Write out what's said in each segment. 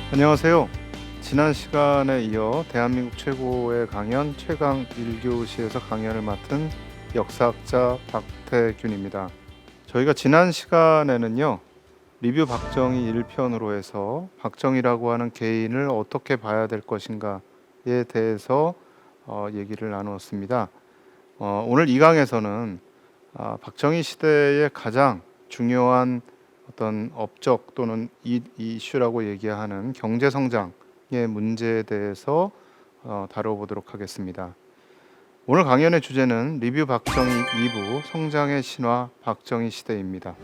안녕하세요. 지난 시간에 이어 대한민국 최고의 강연 최강 1교시에서 강연을 맡은 역사학자 박태균입니다. 저희가 지난 시간에는요, 리뷰 박정희 1편으로 해서 박정희라고 하는 개인을 어떻게 봐야 될 것인가에 대해서 얘기를 나누었습니다. 오늘 이 강에서는 박정희 시대의 가장 중요한 어떤 업적 또는 이슈라고 얘기하는 경제 성장의 문제에 대해서 다뤄보도록 하겠습니다. 오늘 강연의 주제는 리뷰 박정희 2부 성장의 신화 박정희 시대입니다.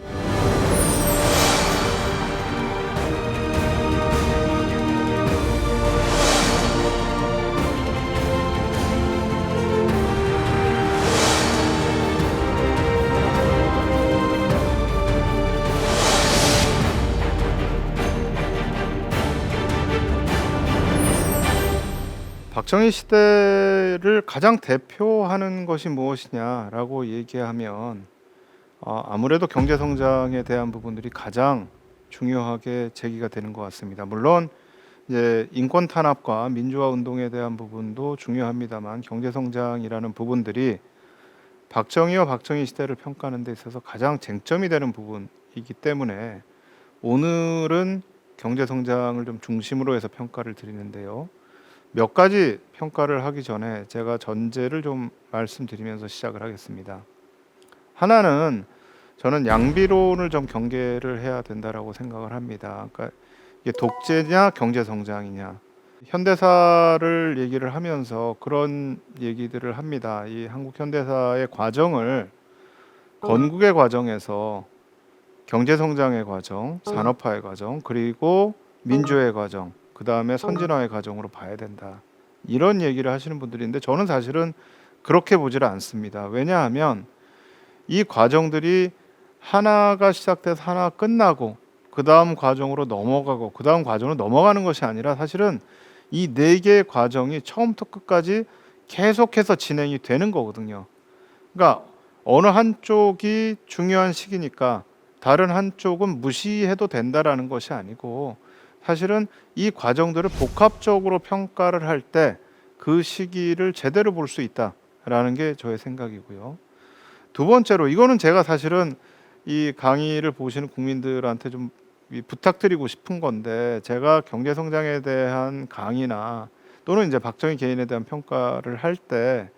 박정희 시대를 가장 대표하는 것이 무엇이냐라고 얘기하면 아무래도 경제 성장에 대한 부분들이 가장 중요하게 제기가 되는 것 같습니다. 물론 이제 인권 탄압과 민주화 운동에 대한 부분도 중요합니다만 경제 성장이라는 부분들이 박정희와 박정희 시대를 평가하는 데 있어서 가장 쟁점이 되는 부분이기 때문에 오늘은 경제 성장을 좀 중심으로 해서 평가를 드리는데요. 몇 가지 평가를 하기 전에 제가 전제를 좀 말씀드리면서 시작을 하겠습니다. 하나는 저는 양비론을 좀 경계를 해야 된다라고 생각을 합니다. 그러니까 이게 독재냐 경제 성장이냐. 현대사를 얘기를 하면서 그런 얘기들을 합니다. 이 한국 현대사의 과정을 건국의 과정에서 경제 성장의 과정, 산업화의 과정, 그리고 민주화의 과정, 그 다음에 선진화의 과정으로 봐야 된다. 이런 얘기를 하시는 분들인데 저는 사실은 그렇게 보지를 않습니다. 왜냐하면 이 과정들이 하나가 시작돼서 하나 끝나고 그 다음 과정으로 넘어가고 그 다음 과정으로 넘어가는 것이 아니라 사실은 이 네 개의 과정이 처음부터 끝까지 계속해서 진행이 되는 거거든요. 그러니까 어느 한쪽이 중요한 시기니까 다른 한쪽은 무시해도 된다라는 것이 아니고 사실은 이 과정들을 복합적으로 평가를 할 때 그 시기를 제대로 볼 수 있다라는 게 저의 생각이고요. 두 번째로 이거는 제가 사실은 이 강의를 보시는 국민들한테 좀 부탁드리고 싶은 건데 제가 경제 성장에 대한 강의나 또는 이제 박정희 개인에 대한 평가를 할 때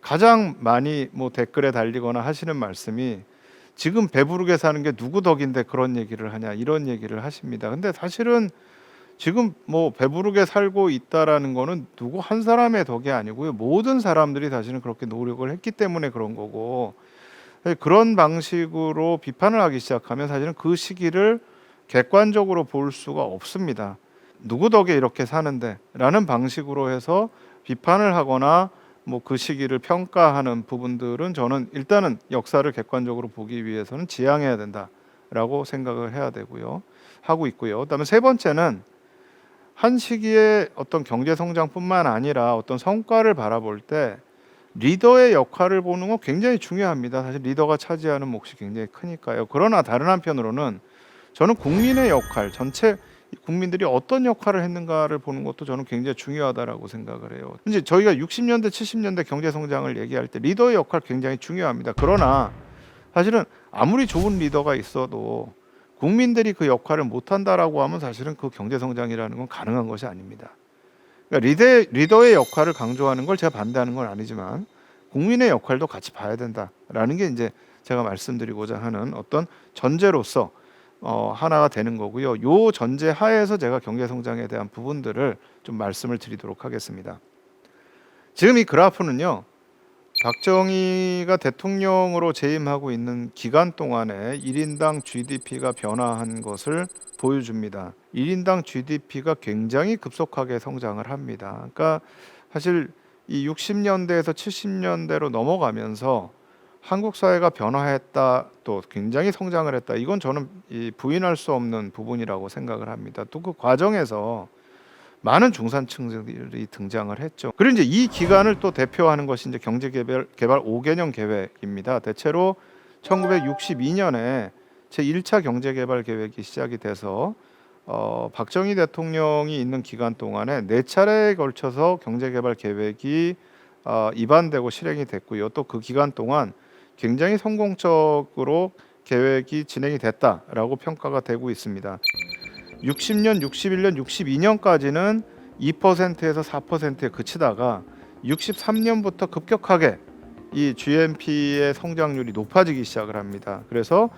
가장 많이 뭐 댓글에 달리거나 하시는 말씀이 지금 배부르게 사는 게 누구 덕인데 그런 얘기를 하냐 이런 얘기를 하십니다. 근데 사실은 지금 뭐 배부르게 살고 있다라는 거는 누구 한 사람의 덕이 아니고요. 모든 사람들이 사실은 그렇게 노력을 했기 때문에 그런 거고 그런 방식으로 비판을 하기 시작하면 사실은 그 시기를 객관적으로 볼 수가 없습니다. 누구 덕에 이렇게 사는데 라는 방식으로 해서 비판을 하거나 뭐 그 시기를 평가하는 부분들은 저는 일단은 역사를 객관적으로 보기 위해서는 지양해야 된다라고 생각을 해야 되고요. 하고 있고요. 그다음에 세 번째는 한 시기에 어떤 경제 성장뿐만 아니라 어떤 성과를 바라볼 때 리더의 역할을 보는 건 굉장히 중요합니다. 사실 리더가 차지하는 몫이 굉장히 크니까요. 그러나 다른 한편으로는 저는 국민의 역할, 전체 국민들이 어떤 역할을 했는가를 보는 것도 저는 굉장히 중요하다라고 생각을 해요. 이제 저희가 60년대, 70년대 경제 성장을 얘기할 때 리더의 역할 굉장히 중요합니다. 그러나 사실은 아무리 좋은 리더가 있어도 국민들이 그 역할을 못한다라고 하면 사실은 그 경제 성장이라는 건 가능한 것이 아닙니다. 그러니까 리더의 역할을 강조하는 걸 제가 반대하는 건 아니지만 국민의 역할도 같이 봐야 된다라는 게 이제 제가 말씀드리고자 하는 어떤 전제로서 하나가 되는 거고요. 요 전제 하에서 제가 경제 성장에 대한 부분들을 좀 말씀을 드리도록 하겠습니다. 지금 이 그래프는요. 박정희가 대통령으로 재임하고 있는 기간 동안에 1인당 GDP가 변화한 것을 보여줍니다. 1인당 GDP가 굉장히 급속하게 성장을 합니다. 그러니까 사실 이 60년대에서 70년대로 넘어가면서 한국 사회가 변화했다, 또 굉장히 성장을 했다. 이건 저는 부인할 수 없는 부분이라고 생각을 합니다. 또 그 과정에서 많은 중산층들이 등장을 했죠. 그리고 이제 이 기간을 또 대표하는 것이 이제 경제개발 5개년 계획입니다. 대체로 1962년에 제1차 경제개발 계획이 시작이 돼서 박정희 대통령이 있는 기간 동안에 4차례에 걸쳐서 경제개발 계획이 입안되고 실행이 됐고요. 또 그 기간 동안 굉장히 성공적으로 계획이 진행이 됐다라고 평가가 되고 있습니다. 60년, 61년, 62년까지는 2%에서 4%에 그치다가 63년부터 급격하게 이 GNP의 성장률이 높아지기 시작을 합니다. 그래서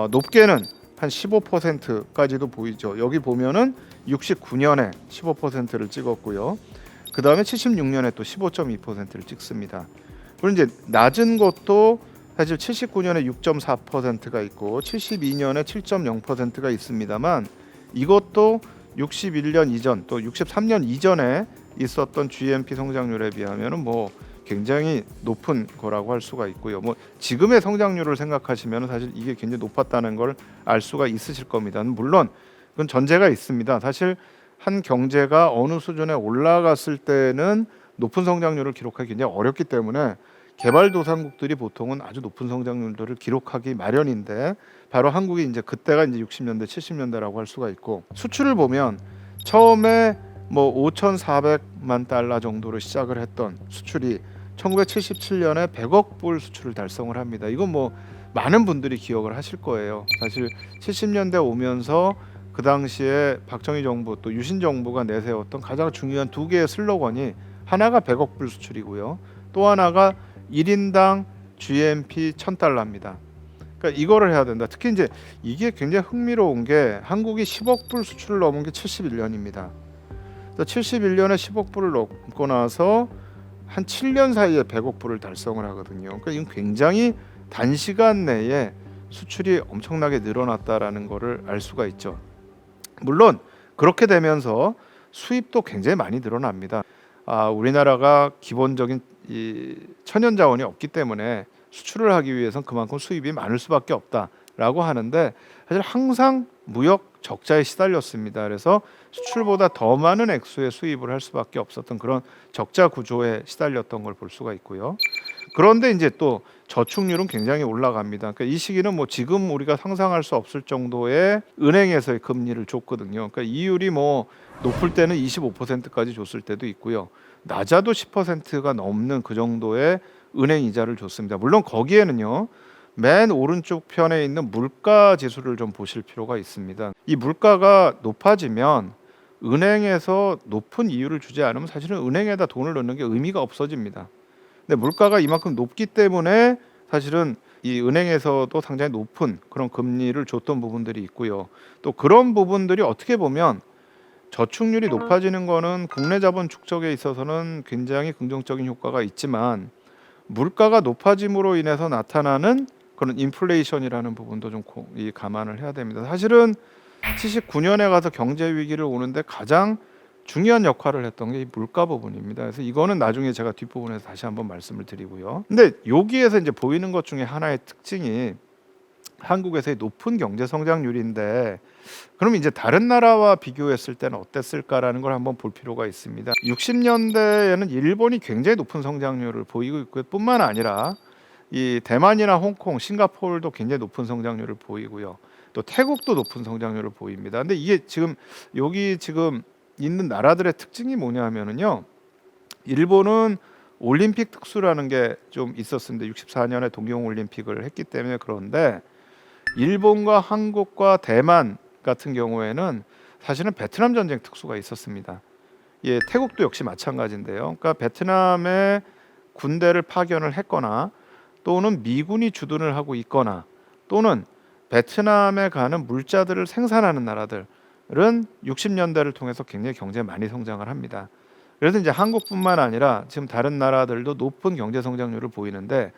높게는 한 15%까지도 보이죠. 여기 보면은 69년에 15%를 찍었고요. 그 다음에 76년에 또 15.2%를 찍습니다. 그리고 이제 낮은 것도 사실 79년에 6.4%가 있고 72년에 7.0%가 있습니다만 이것도 61년 이전 또 63년 이전에 있었던 GNP 성장률에 비하면은 뭐 굉장히 높은 거라고 할 수가 있고요. 뭐 지금의 성장률을 생각하시면 사실 이게 굉장히 높았다는 걸 알 수가 있으실 겁니다. 물론 그건 전제가 있습니다. 사실 한 경제가 어느 수준에 올라갔을 때는 높은 성장률을 기록하기 굉장히 어렵기 때문에 개발도상국들이 보통은 아주 높은 성장률들을 기록하기 마련인데 바로 한국이 이제 그때가 이제 60년대, 70년대라고 할 수가 있고 수출을 보면 처음에 뭐 5,400만 달러 정도로 시작을 했던 수출이 1977년에 100억 불 수출을 달성을 합니다. 이건 뭐 많은 분들이 기억을 하실 거예요. 사실 70년대 오면서 그 당시에 박정희 정부 또 유신 정부가 내세웠던 가장 중요한 두 개의 슬로건이 하나가 100억 불 수출이고요. 또 하나가 1인당 GNP 1,000달러입니다. 그러니까 이거를 해야 된다. 특히 이제 이게 굉장히 흥미로운 게 한국이 10억 불 수출을 넘은 게 71년입니다. 71년에 10억 불을 넘고 나서 한 7년 사이에 100억 불을 달성을 하거든요. 그러니까 이건 굉장히 단시간 내에 수출이 엄청나게 늘어났다라는 것을 알 수가 있죠. 물론 그렇게 되면서 수입도 굉장히 많이 늘어납니다. 우리나라가 기본적인 이 천연 자원이 없기 때문에 수출을 하기 위해서는 그만큼 수입이 많을 수밖에 없다라고 하는데 사실 항상 무역 적자에 시달렸습니다. 그래서 수출보다 더 많은 액수의 수입을 할 수밖에 없었던 그런 적자 구조에 시달렸던 걸 볼 수가 있고요. 그런데 이제 또 저축률은 굉장히 올라갑니다. 그러니까 이 시기는 뭐 지금 우리가 상상할 수 없을 정도의 은행에서의 금리를 줬거든요. 그러니까 이율이 뭐 높을 때는 25%까지 줬을 때도 있고요. 낮아도 10%가 넘는 그 정도의 은행 이자를 줬습니다. 물론 거기에는요. 맨 오른쪽 편에 있는 물가 지수를 좀 보실 필요가 있습니다. 이 물가가 높아지면 은행에서 높은 이율을 주지 않으면 사실은 은행에다 돈을 넣는 게 의미가 없어집니다. 근데 물가가 이만큼 높기 때문에 사실은 이 은행에서도 상당히 높은 그런 금리를 줬던 부분들이 있고요. 또 그런 부분들이 어떻게 보면 저축률이 높아지는 거는 국내 자본 축적에 있어서는 굉장히 긍정적인 효과가 있지만 물가가 높아짐으로 인해서 나타나는 그런 인플레이션이라는 부분도 좀 감안을 해야 됩니다. 사실은 79년에 가서 경제 위기를 오는데 가장 중요한 역할을 했던 게 이 물가 부분입니다. 그래서 이거는 나중에 제가 뒷부분에서 다시 한번 말씀을 드리고요. 근데 여기에서 이제 보이는 것 중에 하나의 특징이 한국에서의 높은 경제 성장률인데 그럼 이제 다른 나라와 비교했을 때는 어땠을까라는 걸 한번 볼 필요가 있습니다. 60년대에는 일본이 굉장히 높은 성장률을 보이고 있고요. 뿐만 아니라 이 대만이나 홍콩, 싱가포르도 굉장히 높은 성장률을 보이고요. 또 태국도 높은 성장률을 보입니다. 근데 이게 지금 여기 지금 있는 나라들의 특징이 뭐냐면은요. 일본은 올림픽 특수라는 게 좀 있었습니다. 64년에 동경 올림픽을 했기 때문에 그런데 일본과 한국과 대만 같은 경우에는 사실은 베트남 전쟁 특수가 있었습니다. 예, 태국도 역시 마찬가지인데요. 그러니까 베트남에 군대를 파견을 했거나 또는 미군이 주둔을 하고 있거나 또는 베트남에 가는 물자들을 생산하는 나라들은 60년대를 통해서 굉장히 경제 많이 성장을 합니다. 그래서 이제 한국뿐만 아니라 지금 다른 나라들도 높은 경제 성장률을 보이는데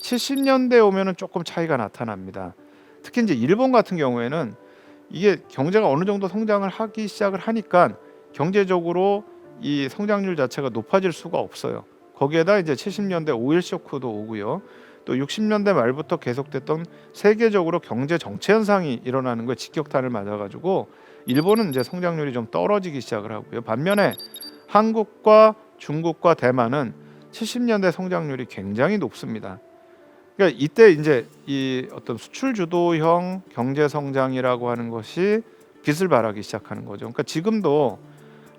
70년대 오면은 조금 차이가 나타납니다. 특히 이제 일본 같은 경우에는 이게 경제가 어느 정도 성장을 하기 시작을 하니까 경제적으로 이 성장률 자체가 높아질 수가 없어요. 거기에다 이제 70년대 오일 쇼크도 오고요. 또 60년대 말부터 계속됐던 세계적으로 경제 정체 현상이 일어나는 거에 직격탄을 맞아가지고 일본은 이제 성장률이 좀 떨어지기 시작을 하고요. 반면에 한국과 중국과 대만은 70년대 성장률이 굉장히 높습니다. 그러니까 이때 이제 이 어떤 수출 주도형 경제 성장이라고 하는 것이 빛을 발하기 시작하는 거죠. 그러니까 지금도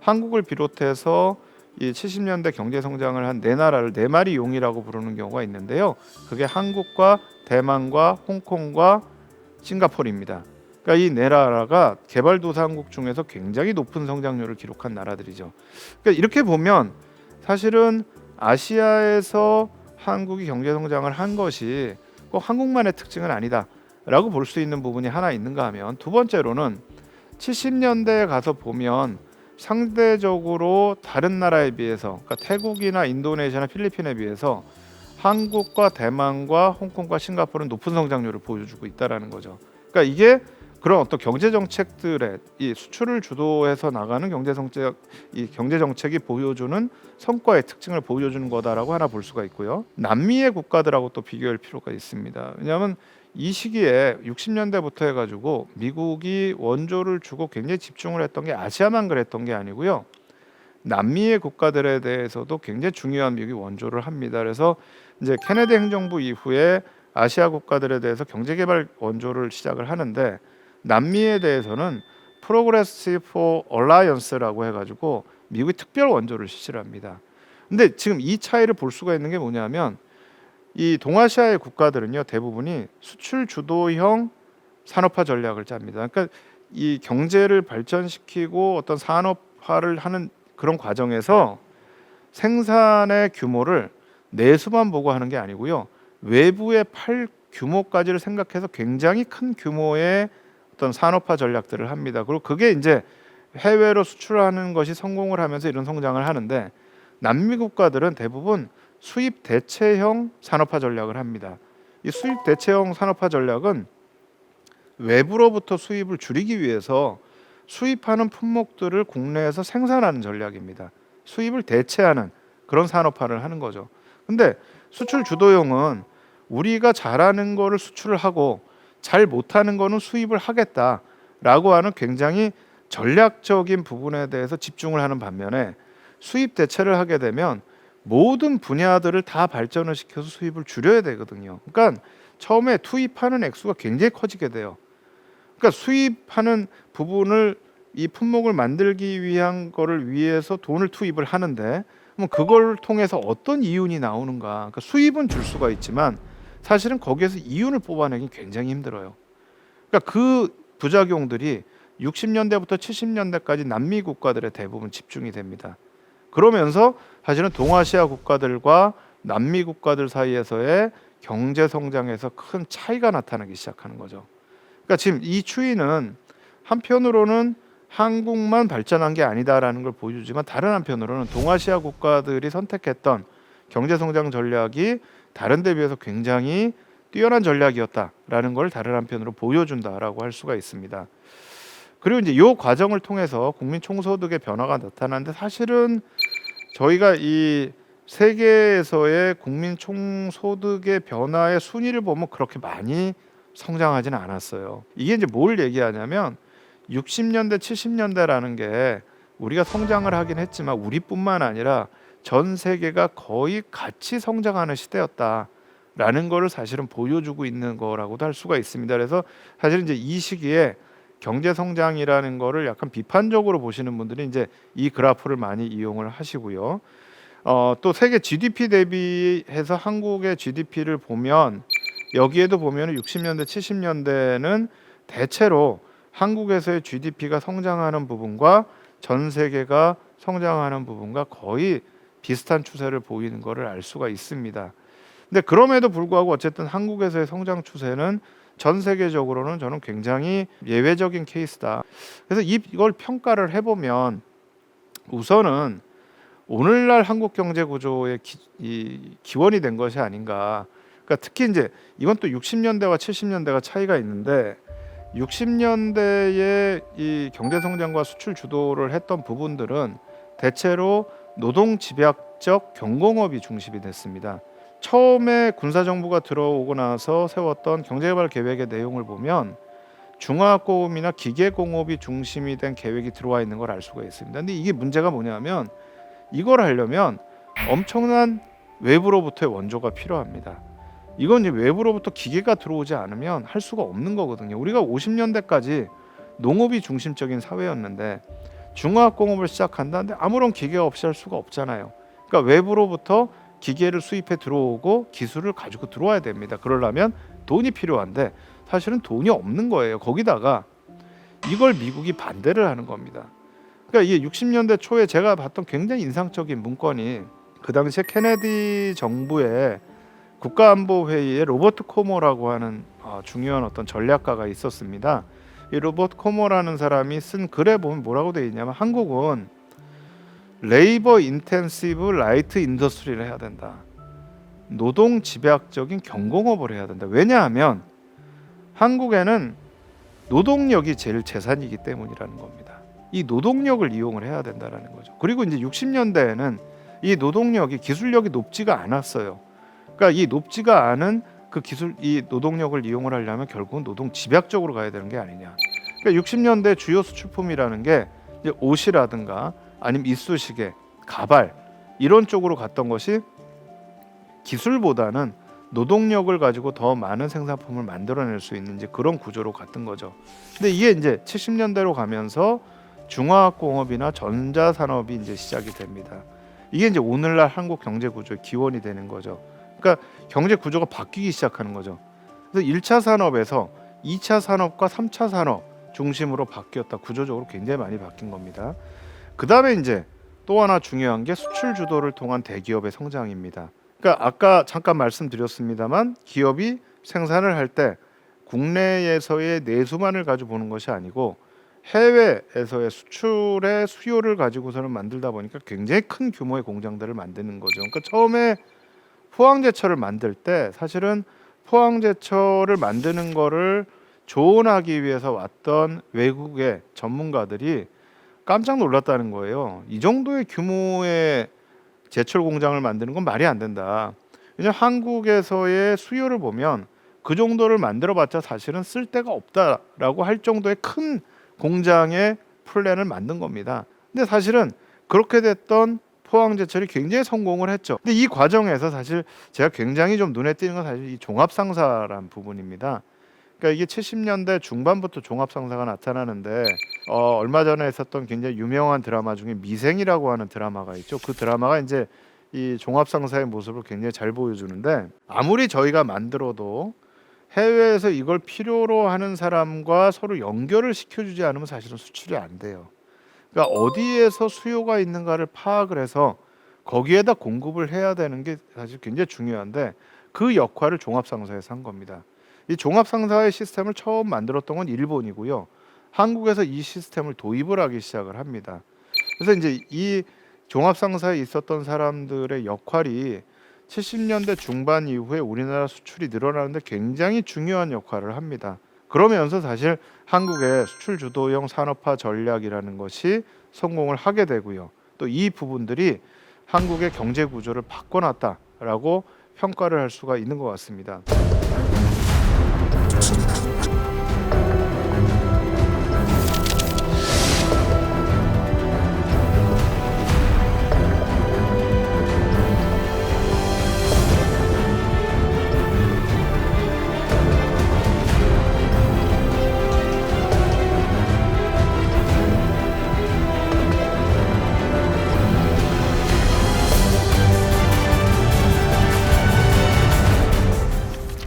한국을 비롯해서 이 70년대 경제 성장을 한 네 나라를 네 마리 용이라고 부르는 경우가 있는데요. 그게 한국과 대만과 홍콩과 싱가포르입니다. 그러니까 이 네 나라가 개발도상국 중에서 굉장히 높은 성장률을 기록한 나라들이죠. 그러니까 이렇게 보면 사실은 아시아에서 한국이 경제 성장을 한 것이 꼭 한국만의 특징은 아니다라고 볼 수 있는 부분이 하나 있는가 하면, 두 번째로는 70년대에 가서 보면 상대적으로 다른 나라에 비해서, 그러니까 태국이나 인도네시아나 필리핀에 비해서 한국과 대만과 홍콩과 싱가포르는 높은 성장률을 보여주고 있다라는 거죠. 그러니까 이게 그런 어떤 경제 정책들의 이 수출을 주도해서 나가는 이 경제 정책이 보여주는 성과의 특징을 보여주는 거다라고 하나 볼 수가 있고요. 남미의 국가들하고 또 비교할 필요가 있습니다. 왜냐하면 이 시기에 60년대부터 해가지고 미국이 원조를 주고 굉장히 집중을 했던 게 아시아만 그랬던 게 아니고요. 남미의 국가들에 대해서도 굉장히 중요한 미국이 원조를 합니다. 그래서 이제 케네디 행정부 이후에 아시아 국가들에 대해서 경제개발 원조를 시작을 하는데, 남미에 대해서는 프로그레시브 얼라이언스라고 해가지고 미국이 특별 원조를 실시를 합니다. 근데 지금 이 차이를 볼 수가 있는 게 뭐냐면, 이 동아시아의 국가들은요 대부분이 수출 주도형 산업화 전략을 짭니다. 그러니까 이 경제를 발전시키고 어떤 산업화를 하는 그런 과정에서 생산의 규모를 내수만 보고 하는 게 아니고요, 외부의 팔 규모까지를 생각해서 굉장히 큰 규모의 어떤 산업화 전략들을 합니다. 그리고 그게 이제 해외로 수출하는 것이 성공을 하면서 이런 성장을 하는데, 남미 국가들은 대부분 수입 대체형 산업화 전략을 합니다. 이 수입 대체형 산업화 전략은 외부로부터 수입을 줄이기 위해서 수입하는 품목들을 국내에서 생산하는 전략입니다. 수입을 대체하는 그런 산업화를 하는 거죠. 근데 수출 주도형은 우리가 잘하는 거를 수출을 하고 잘 못하는 거는 수입을 하겠다라고 하는 굉장히 전략적인 부분에 대해서 집중을 하는 반면에, 수입 대체를 하게 되면 모든 분야들을 다 발전을 시켜서 수입을 줄여야 되거든요. 그러니까 처음에 투입하는 액수가 굉장히 커지게 돼요. 그러니까 수입하는 부분을 이 품목을 만들기 위한 거를 위해서 돈을 투입을 하는데, 그럼 그걸 통해서 어떤 이윤이 나오는가? 그러니까 수입은 줄 수가 있지만 사실은 거기에서 이윤을 뽑아내기 굉장히 힘들어요. 그러니까 그 부작용들이 60년대부터 70년대까지 남미 국가들의 대부분 집중이 됩니다. 그러면서 사실은 동아시아 국가들과 남미 국가들 사이에서의 경제 성장에서 큰 차이가 나타나기 시작하는 거죠. 그러니까 지금 이 추이는 한편으로는 한국만 발전한 게 아니다라는 걸 보여주지만, 다른 한편으로는 동아시아 국가들이 선택했던 경제 성장 전략이 다른 데 비해서 굉장히 뛰어난 전략이었다라는 걸 다른 한편으로 보여준다라고 할 수가 있습니다. 그리고 이제 이 과정을 통해서 국민 총소득의 변화가 나타나는데, 사실은 저희가 이 세계에서의 국민 총소득의 변화의 순위를 보면 그렇게 많이 성장하지는 않았어요. 이게 이제 뭘 얘기하냐면, 60년대 70년대라는 게 우리가 성장을 하긴 했지만 우리뿐만 아니라 전 세계가 거의 같이 성장하는 시대였다라는 거를 사실은 보여주고 있는 거라고도 할 수가 있습니다. 그래서 사실 이제 이 시기에 경제 성장이라는 거를 약간 비판적으로 보시는 분들이 이제 이 그래프를 많이 이용을 하시고요. 또 세계 GDP 대비해서 한국의 GDP를 보면, 여기에도 보면 60년대 70년대는 대체로 한국에서의 GDP가 성장하는 부분과 전 세계가 성장하는 부분과 거의 비슷한 추세를 보이는 것을 알 수가 있습니다. 근데 그럼에도 불구하고 어쨌든 한국에서의 성장 추세는 전 세계적으로는 저는 굉장히 예외적인 케이스다. 그래서 이걸 평가를 해보면 우선은 오늘날 한국 경제 구조의 기원이 된 것이 아닌가. 그러니까 특히 이제 이건 또 60년대와 70년대가 차이가 있는데, 60년대에 이 경제 성장과 수출 주도를 했던 부분들은 대체로 노동 집약적 경공업이 중심이 됐습니다. 처음에 군사정부가 들어오고 나서 세웠던 경제개발 계획의 내용을 보면 중화학공업이나 기계공업이 중심이 된 계획이 들어와 있는 걸 알 수가 있습니다. 근데 이게 문제가 뭐냐면, 이걸 하려면 엄청난 외부로부터의 원조가 필요합니다. 이건 이제 외부로부터 기계가 들어오지 않으면 할 수가 없는 거거든요. 우리가 50년대까지 농업이 중심적인 사회였는데 중화학공업을 시작한다는데 아무런 기계가 없이 할 수가 없잖아요. 그러니까 외부로부터 기계를 수입해 들어오고 기술을 가지고 들어와야 됩니다. 그러려면 돈이 필요한데 사실은 돈이 없는 거예요. 거기다가 이걸 미국이 반대를 하는 겁니다. 그러니까 이게 60년대 초에 제가 봤던 굉장히 인상적인 문건이 그 당시에 케네디 정부의 국가안보회의에 로버트 코모라고 하는 중요한 어떤 전략가가 있었습니다. 이 로버트 코모라는 사람이 쓴 글에 보면 뭐라고 되어 있냐면 한국은 레이버 인텐시브 라이트 인더스트리를 해야 된다. 노동 집약적인 경공업을 해야 된다. 왜냐하면 한국에는 노동력이 제일 재산이기 때문이라는 겁니다. 이 노동력을 이용을 해야 된다라는 거죠. 그리고 이제 60년대에는 이 노동력이 기술력이 높지가 않았어요. 그러니까 이 높지가 않은 그 기술 이 노동력을 이용을 하려면 결국은 노동 집약적으로 가야 되는 게 아니냐. 그러니까 60년대 주요 수출품이라는 게 이제 옷이라든가 아니면 이쑤시개, 가발 이런 쪽으로 갔던 것이 기술보다는 노동력을 가지고 더 많은 생산품을 만들어낼 수 있는 이제 그런 구조로 갔던 거죠. 근데 이게 이제 70년대로 가면서 중화학공업이나 전자산업이 이제 시작이 됩니다. 이게 이제 오늘날 한국 경제 구조의 기원이 되는 거죠. 그러니까 경제 구조가 바뀌기 시작하는 거죠. 그래서 1차 산업에서 2차 산업과 3차 산업 중심으로 바뀌었다. 구조적으로 굉장히 많이 바뀐 겁니다. 그 다음에 이제 또 하나 중요한 게 수출 주도를 통한 대기업의 성장입니다. 그러니까 아까 잠깐 말씀드렸습니다만 기업이 생산을 할 때 국내에서의 내수만을 가지고 보는 것이 아니고 해외에서의 수출의 수요를 가지고서는 만들다 보니까 굉장히 큰 규모의 공장들을 만드는 거죠. 그러니까 처음에 포항제철을 만들 때 사실은 포항제철을 만드는 거를 조언하기 위해서 왔던 외국의 전문가들이 깜짝 놀랐다는 거예요. 이 정도의 규모의 제철 공장을 만드는 건 말이 안 된다. 왜냐하면 한국에서의 수요를 보면 그 정도를 만들어봤자 사실은 쓸 데가 없다라고 할 정도의 큰 공장의 플랜을 만든 겁니다. 근데 사실은 그렇게 됐던 포항제철이 굉장히 성공을 했죠. 근데 이 과정에서 사실 제가 굉장히 좀 눈에 띄는 건 사실 이 종합상사란 부분입니다. 그러니까 이게 70년대 중반부터 종합상사가 나타나는데 얼마 전에 있었던 굉장히 유명한 드라마 중에 미생이라고 하는 드라마가 있죠. 그 드라마가 이제 이 종합상사의 모습을 굉장히 잘 보여주는데 아무리 저희가 만들어도 해외에서 이걸 필요로 하는 사람과 서로 연결을 시켜주지 않으면 사실은 수출이 안 돼요. 그러니까 어디에서 수요가 있는가를 파악을 해서 거기에다 공급을 해야 되는 게 사실 굉장히 중요한데 그 역할을 종합상사에서 한 겁니다. 이 종합상사의 시스템을 처음 만들었던 건 일본이고요. 한국에서 이 시스템을 도입을 하기 시작을 합니다. 그래서 이제 이 종합상사에 있었던 사람들의 역할이 70년대 중반 이후에 우리나라 수출이 늘어나는데 굉장히 중요한 역할을 합니다. 그러면서 사실 한국의 수출 주도형 산업화 전략이라는 것이 성공을 하게 되고요. 또 이 부분들이 한국의 경제 구조를 바꿔놨다라고 평가를 할 수가 있는 것 같습니다.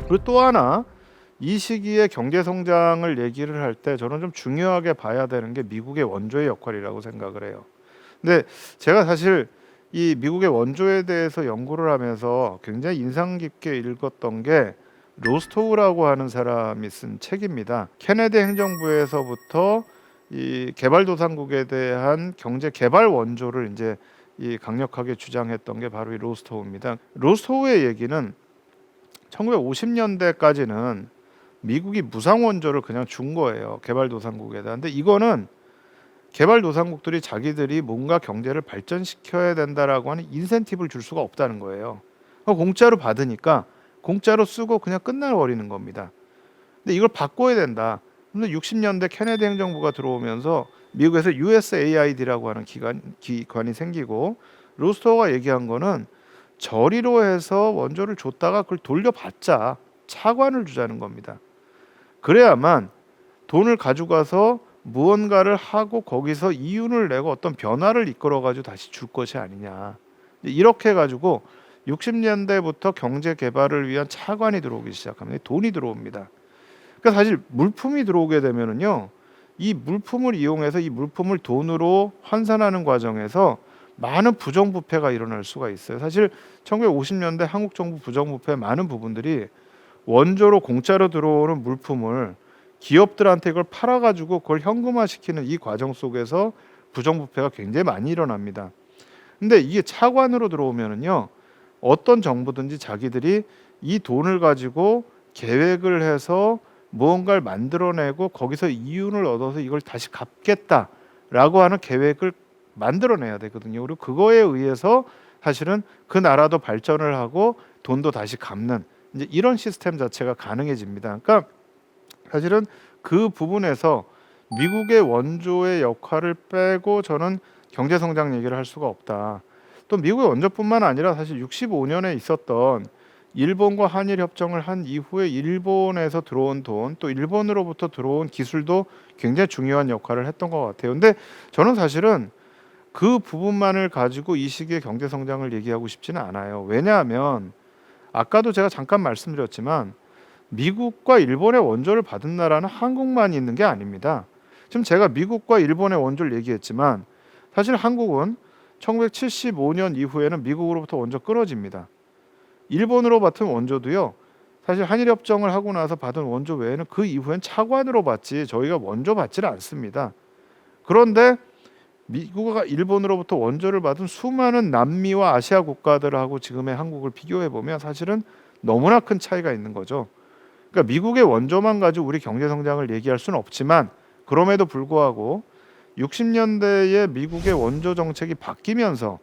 그리고 또 하나 이 시기에 경제 성장을 얘기를 할 때 저는 좀 중요하게 봐야 되는 게 미국의 원조의 역할이라고 생각을 해요. 근데 제가 사실 이 미국의 원조에 대해서 연구를 하면서 굉장히 인상 깊게 읽었던 게 로스토우라고 하는 사람이 쓴 책입니다. 케네디 행정부에서부터 이 개발도상국에 대한 경제 개발 원조를 이제 이 강력하게 주장했던 게 바로 이 로스토우입니다. 로스토우의 얘기는 1950년대까지는 미국이 무상 원조를 그냥 준 거예요. 개발도상국에다. 근데 이거는 개발도상국들이 자기들이 뭔가 경제를 발전시켜야 된다라고 하는 인센티브를 줄 수가 없다는 거예요. 공짜로 받으니까 공짜로 쓰고 그냥 끝나버리는 겁니다. 근데 이걸 바꿔야 된다. 근데 60년대 케네디 행정부가 들어오면서 미국에서 USAID라고 하는 기관이 생기고 로스토어가 얘기한 거는 저리로 해서 원조를 줬다가 그걸 돌려받자 차관을 주자는 겁니다. 그래야만 돈을 가져가서 무언가를 하고 거기서 이윤을 내고 어떤 변화를 이끌어 가지고 다시 줄 것이 아니냐. 이렇게 해 가지고 60년대부터 경제 개발을 위한 차관이 들어오기 시작합니다. 돈이 들어옵니다. 그러니까 사실 물품이 들어오게 되면은요. 이 물품을 이용해서 이 물품을 돈으로 환산하는 과정에서 많은 부정부패가 일어날 수가 있어요. 사실 1950년대 한국 정부 부정부패의 많은 부분들이 원조로 공짜로 들어오는 물품을 기업들한테 이걸 팔아 가지고 그걸 현금화시키는 이 과정 속에서 부정부패가 굉장히 많이 일어납니다. 근데 이게 차관으로 들어오면은요. 어떤 정부든지 자기들이 이 돈을 가지고 계획을 해서 무언가를 만들어내고 거기서 이윤을 얻어서 이걸 다시 갚겠다라고 하는 계획을 만들어내야 되거든요. 그리고 그거에 의해서 사실은 그 나라도 발전을 하고 돈도 다시 갚는 이제 이런 시스템 자체가 가능해집니다. 그러니까 사실은 그 부분에서 미국의 원조의 역할을 빼고 저는 경제 성장 얘기를 할 수가 없다. 또 미국의 원조뿐만 아니라 사실 65년에 있었던 일본과 한일 협정을 한 이후에 일본에서 들어온 돈, 또 일본으로부터 들어온 기술도 굉장히 중요한 역할을 했던 것 같아요. 근데 저는 사실은 그 부분만을 가지고 이 시기의 경제 성장을 얘기하고 싶지는 않아요. 왜냐하면 아까도 제가 잠깐 말씀드렸지만 미국과 일본의 원조를 받은 나라는 한국만 있는 게 아닙니다. 지금 제가 미국과 일본의 원조를 얘기했지만 사실 한국은 1975년 이후에는 미국으로부터 원조 끊어집니다. 일본으로 받은 원조도요. 사실 한일협정을 하고 나서 받은 원조 외에는 그 이후엔 차관으로 받지 저희가 원조 받지를 않습니다. 그런데 미국과 일본으로부터 원조를 받은 수많은 남미와 아시아 국가들하고 지금의 한국을 비교해 보면 사실은 너무나 큰 차이가 있는 거죠. 그러니까 미국의 원조만 가지고 우리 경제 성장을 얘기할 수는 없지만 그럼에도 불구하고 60년대에 미국의 원조 정책이 바뀌면서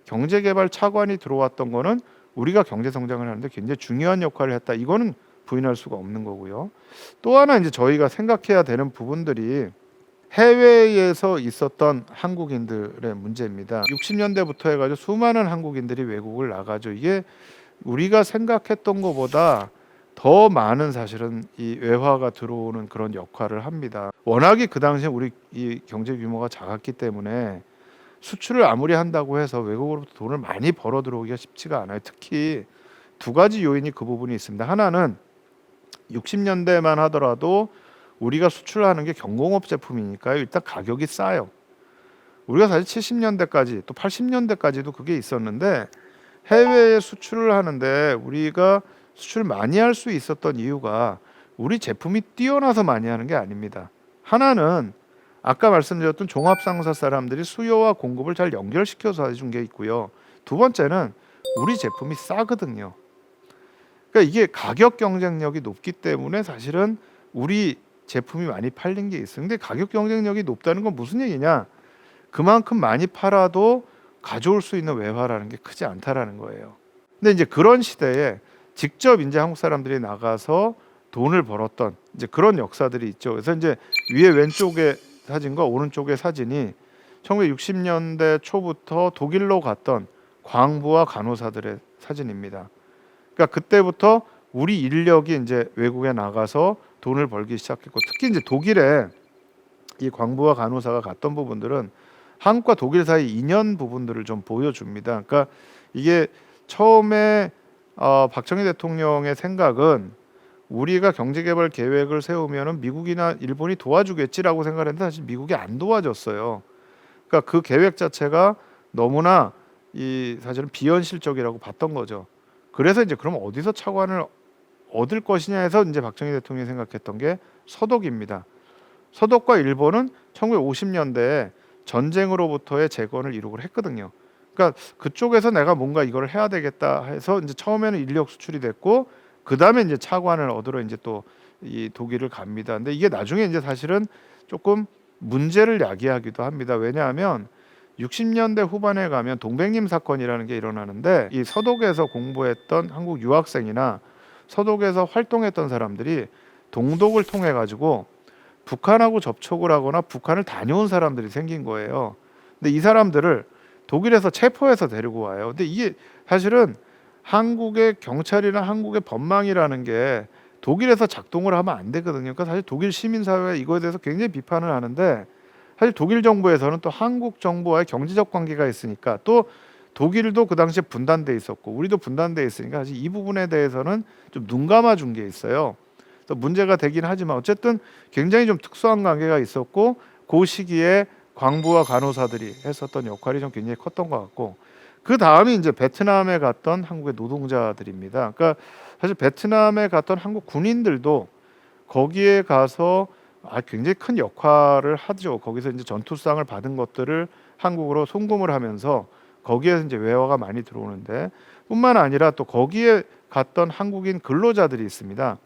경제개발 차관이 들어왔던 거는 우리가 경제 성장을 하는데 굉장히 중요한 역할을 했다. 이거는 부인할 수가 없는 거고요. 또 하나 이제 저희가 생각해야 되는 부분들이 해외에서 있었던 한국인들의 문제입니다. 60년대부터 해가지고 수많은 한국인들이 외국을 나가죠. 이게 우리가 생각했던 것보다 더 많은 사실은 이 외화가 들어오는 그런 역할을 합니다. 워낙에 그 당시에 우리 이 경제 규모가 작았기 때문에 수출을 아무리 한다고 해서 외국으로부터 돈을 많이 벌어 들어오기가 쉽지가 않아요. 특히 두 가지 요인이 그 부분이 있습니다. 하나는 60년대만 하더라도 우리가 수출하는 게 경공업 제품이니까요. 일단 가격이 싸요. 우리가 사실 70년대까지 또 80년대까지도 그게 있었는데 해외에 수출을 하는데 우리가 수출 많이 할 수 있었던 이유가 우리 제품이 뛰어나서 많이 하는 게 아닙니다. 하나는 아까 말씀드렸던 종합상사 사람들이 수요와 공급을 잘 연결시켜서 해준 게 있고요. 두 번째는 우리 제품이 싸거든요. 그러니까 이게 가격 경쟁력이 높기 때문에 사실은 우리 제품이 많이 팔린 게 있어요. 근데 가격 경쟁력이 높다는 건 무슨 얘기냐? 그만큼 많이 팔아도 가져올 수 있는 외화라는 게 크지 않다라는 거예요. 근데 이제 그런 시대에 직접 이제 한국 사람들이 나가서 돈을 벌었던 이제 그런 역사들이 있죠. 그래서 이제 위에 왼쪽에 사진과 오른쪽의 사진이 1960년대 초부터 독일로 갔던 광부와 간호사들의 사진입니다. 그러니까 그때부터 우리 인력이 이제 외국에 나가서 돈을 벌기 시작했고 특히 이제 독일에 이 광부와 간호사가 갔던 부분들은 한국과 독일 사이 인연 부분들을 좀 보여줍니다. 그러니까 이게 처음에 박정희 대통령의 생각은 우리가 경제개발 계획을 세우면은 미국이나 일본이 도와주겠지라고 생각했는데 사실 미국이 안 도와줬어요. 그러니까 그 계획 자체가 너무나 이 사실은 비현실적이라고 봤던 거죠. 그래서 이제 그럼 어디서 차관을 얻을 것이냐 해서 이제 박정희 대통령이 생각했던 게 서독입니다. 서독과 일본은 1950년대에 전쟁으로부터의 재건을 이루고 했거든요. 그러니까 그쪽에서 내가 뭔가 이걸 해야 되겠다 해서 이제 처음에는 인력 수출이 됐고 그 다음에 이제 차관을 얻으러 이제 또 이 독일을 갑니다. 근데 이게 나중에 이제 사실은 조금 문제를 야기하기도 합니다. 왜냐하면 60년대 후반에 가면 동백림 사건이라는 게 일어나는데 이 서독에서 공부했던 한국 유학생이나 서독에서 활동했던 사람들이 동독을 통해 가지고 북한하고 접촉을 하거나 북한을 다녀온 사람들이 생긴 거예요. 근데 이 사람들을 독일에서 체포해서 데리고 와요. 근데 이게 사실은 한국의 경찰이나 한국의 법망이라는 게 독일에서 작동을 하면 안 되거든요. 그러니까 사실 독일 시민 사회가 이거에 대해서 굉장히 비판을 하는데, 사실 독일 정부에서는 또 한국 정부와의 경제적 관계가 있으니까, 또 독일도 그 당시에 분단돼 있었고 우리도 분단돼 있으니까 사실 이 부분에 대해서는 좀 눈 감아 준 게 있어요. 그래서 문제가 되긴 하지만 어쨌든 굉장히 좀 특수한 관계가 있었고, 그 시기에 광부와 간호사들이 했었던 역할이 좀 굉장히 컸던 것 같고, 그 다음이 이제 베트남에 갔던 한국의 노동자들입니다. 그러니까 사실 베트남에 갔던 한국 군인들도 거기에 가서 굉장히 큰 역할을 하죠. 거기서 이제 전투상을 받은 것들을 한국으로 송금을 하면서 거기에서 이제 외화가 많이 들어오는데, 뿐만 아니라 또 거기에 갔던 한국인 근로자들이 있습니다.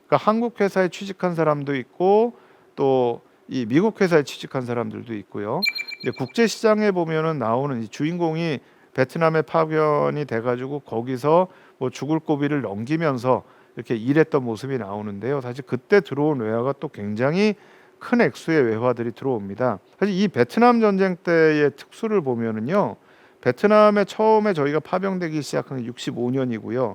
그러니까 한국 회사에 취직한 사람도 있고 또 이 미국 회사에 취직한 사람들도 있고요. 이제 국제 시장에 보면은 나오는 이 주인공이 베트남에 파견이 돼가지고 거기서 뭐 죽을 고비를 넘기면서 이렇게 일했던 모습이 나오는데요. 사실 그때 들어온 외화가 또 굉장히 큰 액수의 외화들이 들어옵니다. 사실 이 베트남 전쟁 때의 특수를 보면은요, 베트남에 처음에 저희가 파병되기 시작한 게 65년이고요.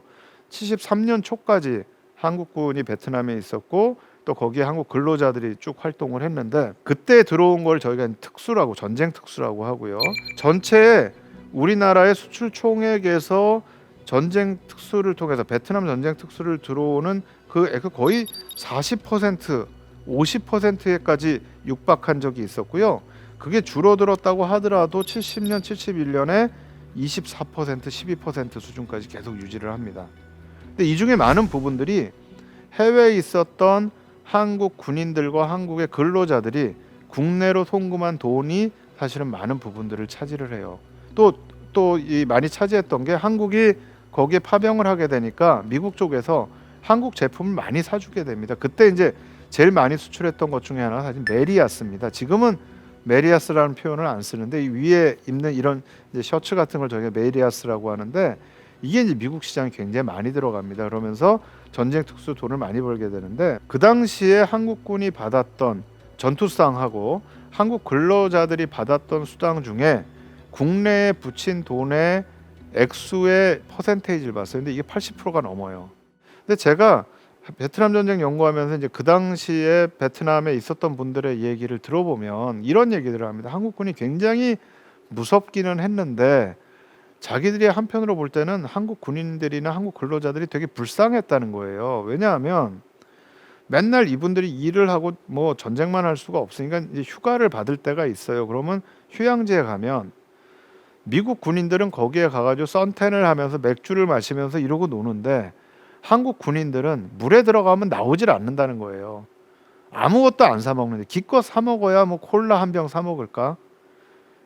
73년 초까지 한국군이 베트남에 있었고 또 거기에 한국 근로자들이 쭉 활동을 했는데, 그때 들어온 걸 저희가 특수라고, 전쟁 특수라고 하고요. 전체 우리나라의 수출 총액에서 전쟁 특수를 통해서 베트남 전쟁 특수를 들어오는 그 액수 거의 40%, 50%에까지 육박한 적이 있었고요. 그게 줄어들었다고 하더라도 70년, 71년에 24%, 12% 수준까지 계속 유지를 합니다. 근데 이 중에 많은 부분들이 해외에 있었던 한국 군인들과 한국의 근로자들이 국내로 송금한 돈이 사실은 많은 부분들을 차지를 해요. 또 이 많이 차지했던 게, 한국이 거기에 파병을 하게 되니까 미국 쪽에서 한국 제품을 많이 사주게 됩니다. 그때 이제 제일 많이 수출했던 것 중에 하나가 사실 메리아스입니다. 지금은 메리아스라는 표현을 안 쓰는데 이 위에 입는 이런 이제 셔츠 같은 걸 저희가 메리아스라고 하는데, 이게 이제 미국 시장에 굉장히 많이 들어갑니다. 그러면서 전쟁 특수 돈을 많이 벌게 되는데, 그 당시에 한국군이 받았던 전투수당하고 한국 근로자들이 받았던 수당 중에 국내에 붙인 돈의 액수의 퍼센테이지를 봤어요. 근데 이게 80%가 넘어요. 근데 제가 베트남 전쟁 연구하면서 이제 그 당시에 베트남에 있었던 분들의 얘기를 들어보면 이런 얘기들을 합니다. 한국군이 굉장히 무섭기는 했는데 자기들이 한편으로 볼 때는 한국 군인들이나 한국 근로자들이 되게 불쌍했다는 거예요. 왜냐하면 맨날 이분들이 일을 하고 뭐 전쟁만 할 수가 없으니까 이제 휴가를 받을 때가 있어요. 그러면 휴양지에 가면 미국 군인들은 거기에 가가지고 선탠을 하면서 맥주를 마시면서 이러고 노는데, 한국 군인들은 물에 들어가면 나오질 않는다는 거예요. 아무것도 안 사 먹는데, 기껏 사 먹어야 뭐 콜라 한 병 사 먹을까?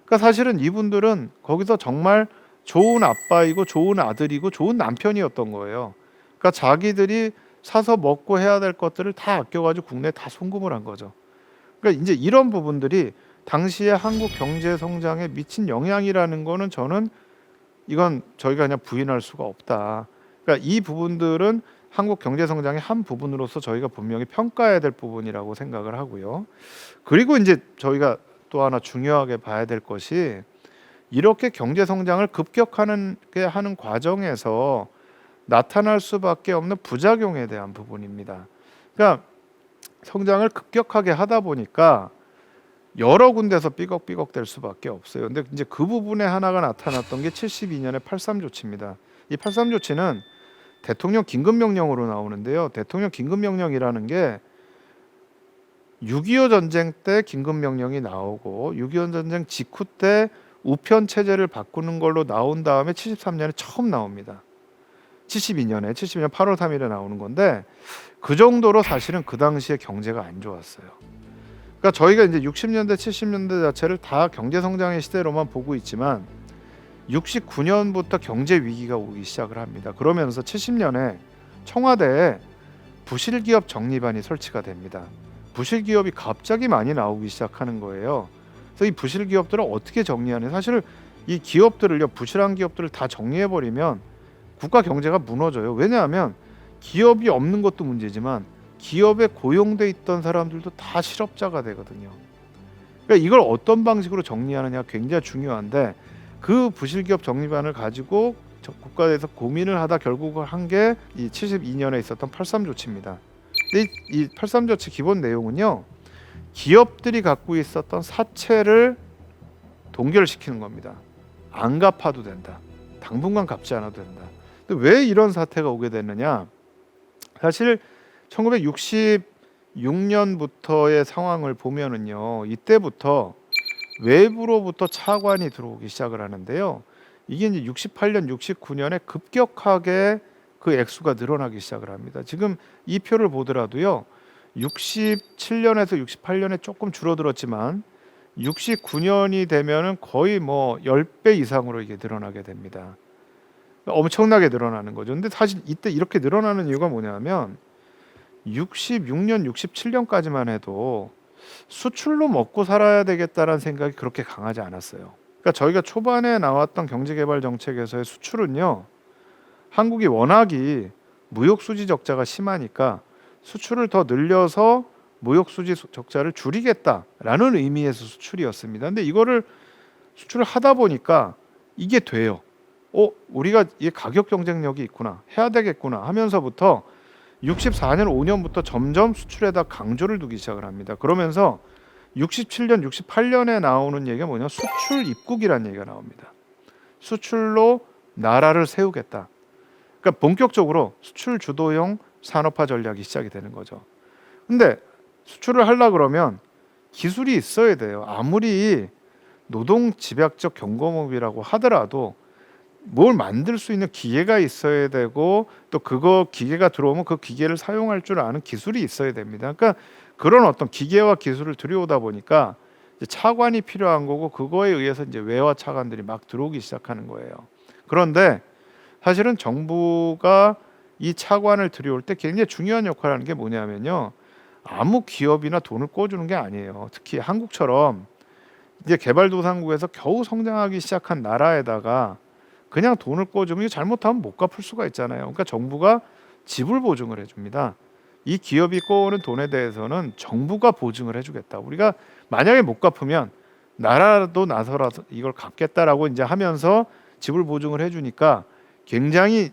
그러니까 사실은 이분들은 거기서 정말 좋은 아빠이고 좋은 아들이고 좋은 남편이었던 거예요. 그러니까 자기들이 사서 먹고 해야 될 것들을 다 아껴가지고 국내에 다 송금을 한 거죠. 그러니까 이제 이런 부분들이 당시에 한국 경제 성장에 미친 영향이라는 거는 저는 이건 저희가 그냥 부인할 수가 없다. 그러니까 이 부분들은 한국 경제 성장의 한 부분으로서 저희가 분명히 평가해야 될 부분이라고 생각을 하고요. 그리고 이제 저희가 또 하나 중요하게 봐야 될 것이, 이렇게 경제 성장을 급격하게 하는 과정에서 나타날 수밖에 없는 부작용에 대한 부분입니다. 그러니까 성장을 급격하게 하다 보니까 여러 군데서 삐걱삐걱 될 수밖에 없어요. 근데 이제 그 부분에 하나가 나타났던 게 72년의 83 조치입니다. 이 83 조치는 대통령 긴급명령으로 나오는데요. 대통령 긴급명령이라는 게 6.25 전쟁 때 긴급명령이 나오고 6.25 전쟁 직후 때 우편 체제를 바꾸는 걸로 나온 다음에 73년에 처음 나옵니다. 72년 8월 3일에 나오는 건데, 그 정도로 사실은 그 당시에 경제가 안 좋았어요. 그러니까 저희가 이제 60년대 70년대 자체를 다 경제 성장의 시대로만 보고 있지만 69년부터 경제 위기가 오기 시작을 합니다. 그러면서 70년에 청와대에 부실기업 정리반이 설치가 됩니다. 부실기업이 갑자기 많이 나오기 시작하는 거예요. 그래서 이 부실기업들을 어떻게 정리하냐, 사실 이 기업들을요, 부실한 기업들을 다 정리해버리면 국가 경제가 무너져요. 왜냐하면 기업이 없는 것도 문제지만 기업에 고용돼 있던 사람들도 다 실업자가 되거든요. 그러니까 이걸 어떤 방식으로 정리하느냐 굉장히 중요한데, 그 부실기업 정리반을 가지고 국가에서 고민을 하다 결국 한 게 이 72년에 있었던 83 조치입니다. 근데 이 83 조치 기본 내용은요. 기업들이 갖고 있었던 사채를 동결시키는 겁니다. 안 갚아도 된다. 당분간 갚지 않아도 된다. 근데 왜 이런 사태가 오게 됐느냐? 사실 1966년부터의 상황을 보면은요. 이때부터 외부로부터 차관이 들어오기 시작을 하는데요. 이게 이제 68년, 69년에 급격하게 그 액수가 늘어나기 시작을 합니다. 지금 이 표를 보더라도요. 67년에서 68년에 조금 줄어들었지만 69년이 되면은 거의 뭐 10배 이상으로 이게 늘어나게 됩니다. 엄청나게 늘어나는 거죠. 근데 사실 이때 이렇게 늘어나는 이유가 뭐냐면 66년, 67년까지만 해도 수출로 먹고 살아야 되겠다라는 생각이 그렇게 강하지 않았어요. 그러니까 저희가 초반에 나왔던 경제개발 정책에서의 수출은요. 한국이 워낙이 무역 수지 적자가 심하니까 수출을 더 늘려서 무역 수지 적자를 줄이겠다라는 의미에서 수출이었습니다. 근데 이거를 수출을 하다 보니까 이게 돼요. 우리가 이 가격 경쟁력이 있구나, 해야 되겠구나 하면서부터 64년 5년부터 점점 수출에다 강조를 두기 시작을 합니다. 그러면서 67년, 68년에 나오는 얘기가 뭐냐? 수출 입국이라는 얘기가 나옵니다. 수출로 나라를 세우겠다. 그러니까 본격적으로 수출 주도형 산업화 전략이 시작이 되는 거죠. 근데 수출을 하려 그러면 기술이 있어야 돼요. 아무리 노동 집약적 경공업이라고 하더라도 뭘 만들 수 있는 기계가 있어야 되고 또 그거 기계가 들어오면 그 기계를 사용할 줄 아는 기술이 있어야 됩니다. 그러니까 그런 어떤 기계와 기술을 들여오다 보니까 이제 차관이 필요한 거고 그거에 의해서 이제 외화 차관들이 막 들어오기 시작하는 거예요. 그런데 사실은 정부가 이 차관을 들여올 때 굉장히 중요한 역할을 하는 게 뭐냐면요. 아무 기업이나 돈을 꿔주는 게 아니에요. 특히 한국처럼 이제 개발도상국에서 겨우 성장하기 시작한 나라에다가 그냥 돈을 꿔주면 이거 잘못하면 못 갚을 수가 있잖아요. 그러니까 정부가 지불 보증을 해줍니다. 이 기업이 꿔오는 돈에 대해서는 정부가 보증을 해주겠다. 우리가 만약에 못 갚으면 나라도 나서라서 이걸 갚겠다라고 이제 하면서 지불 보증을 해주니까 굉장히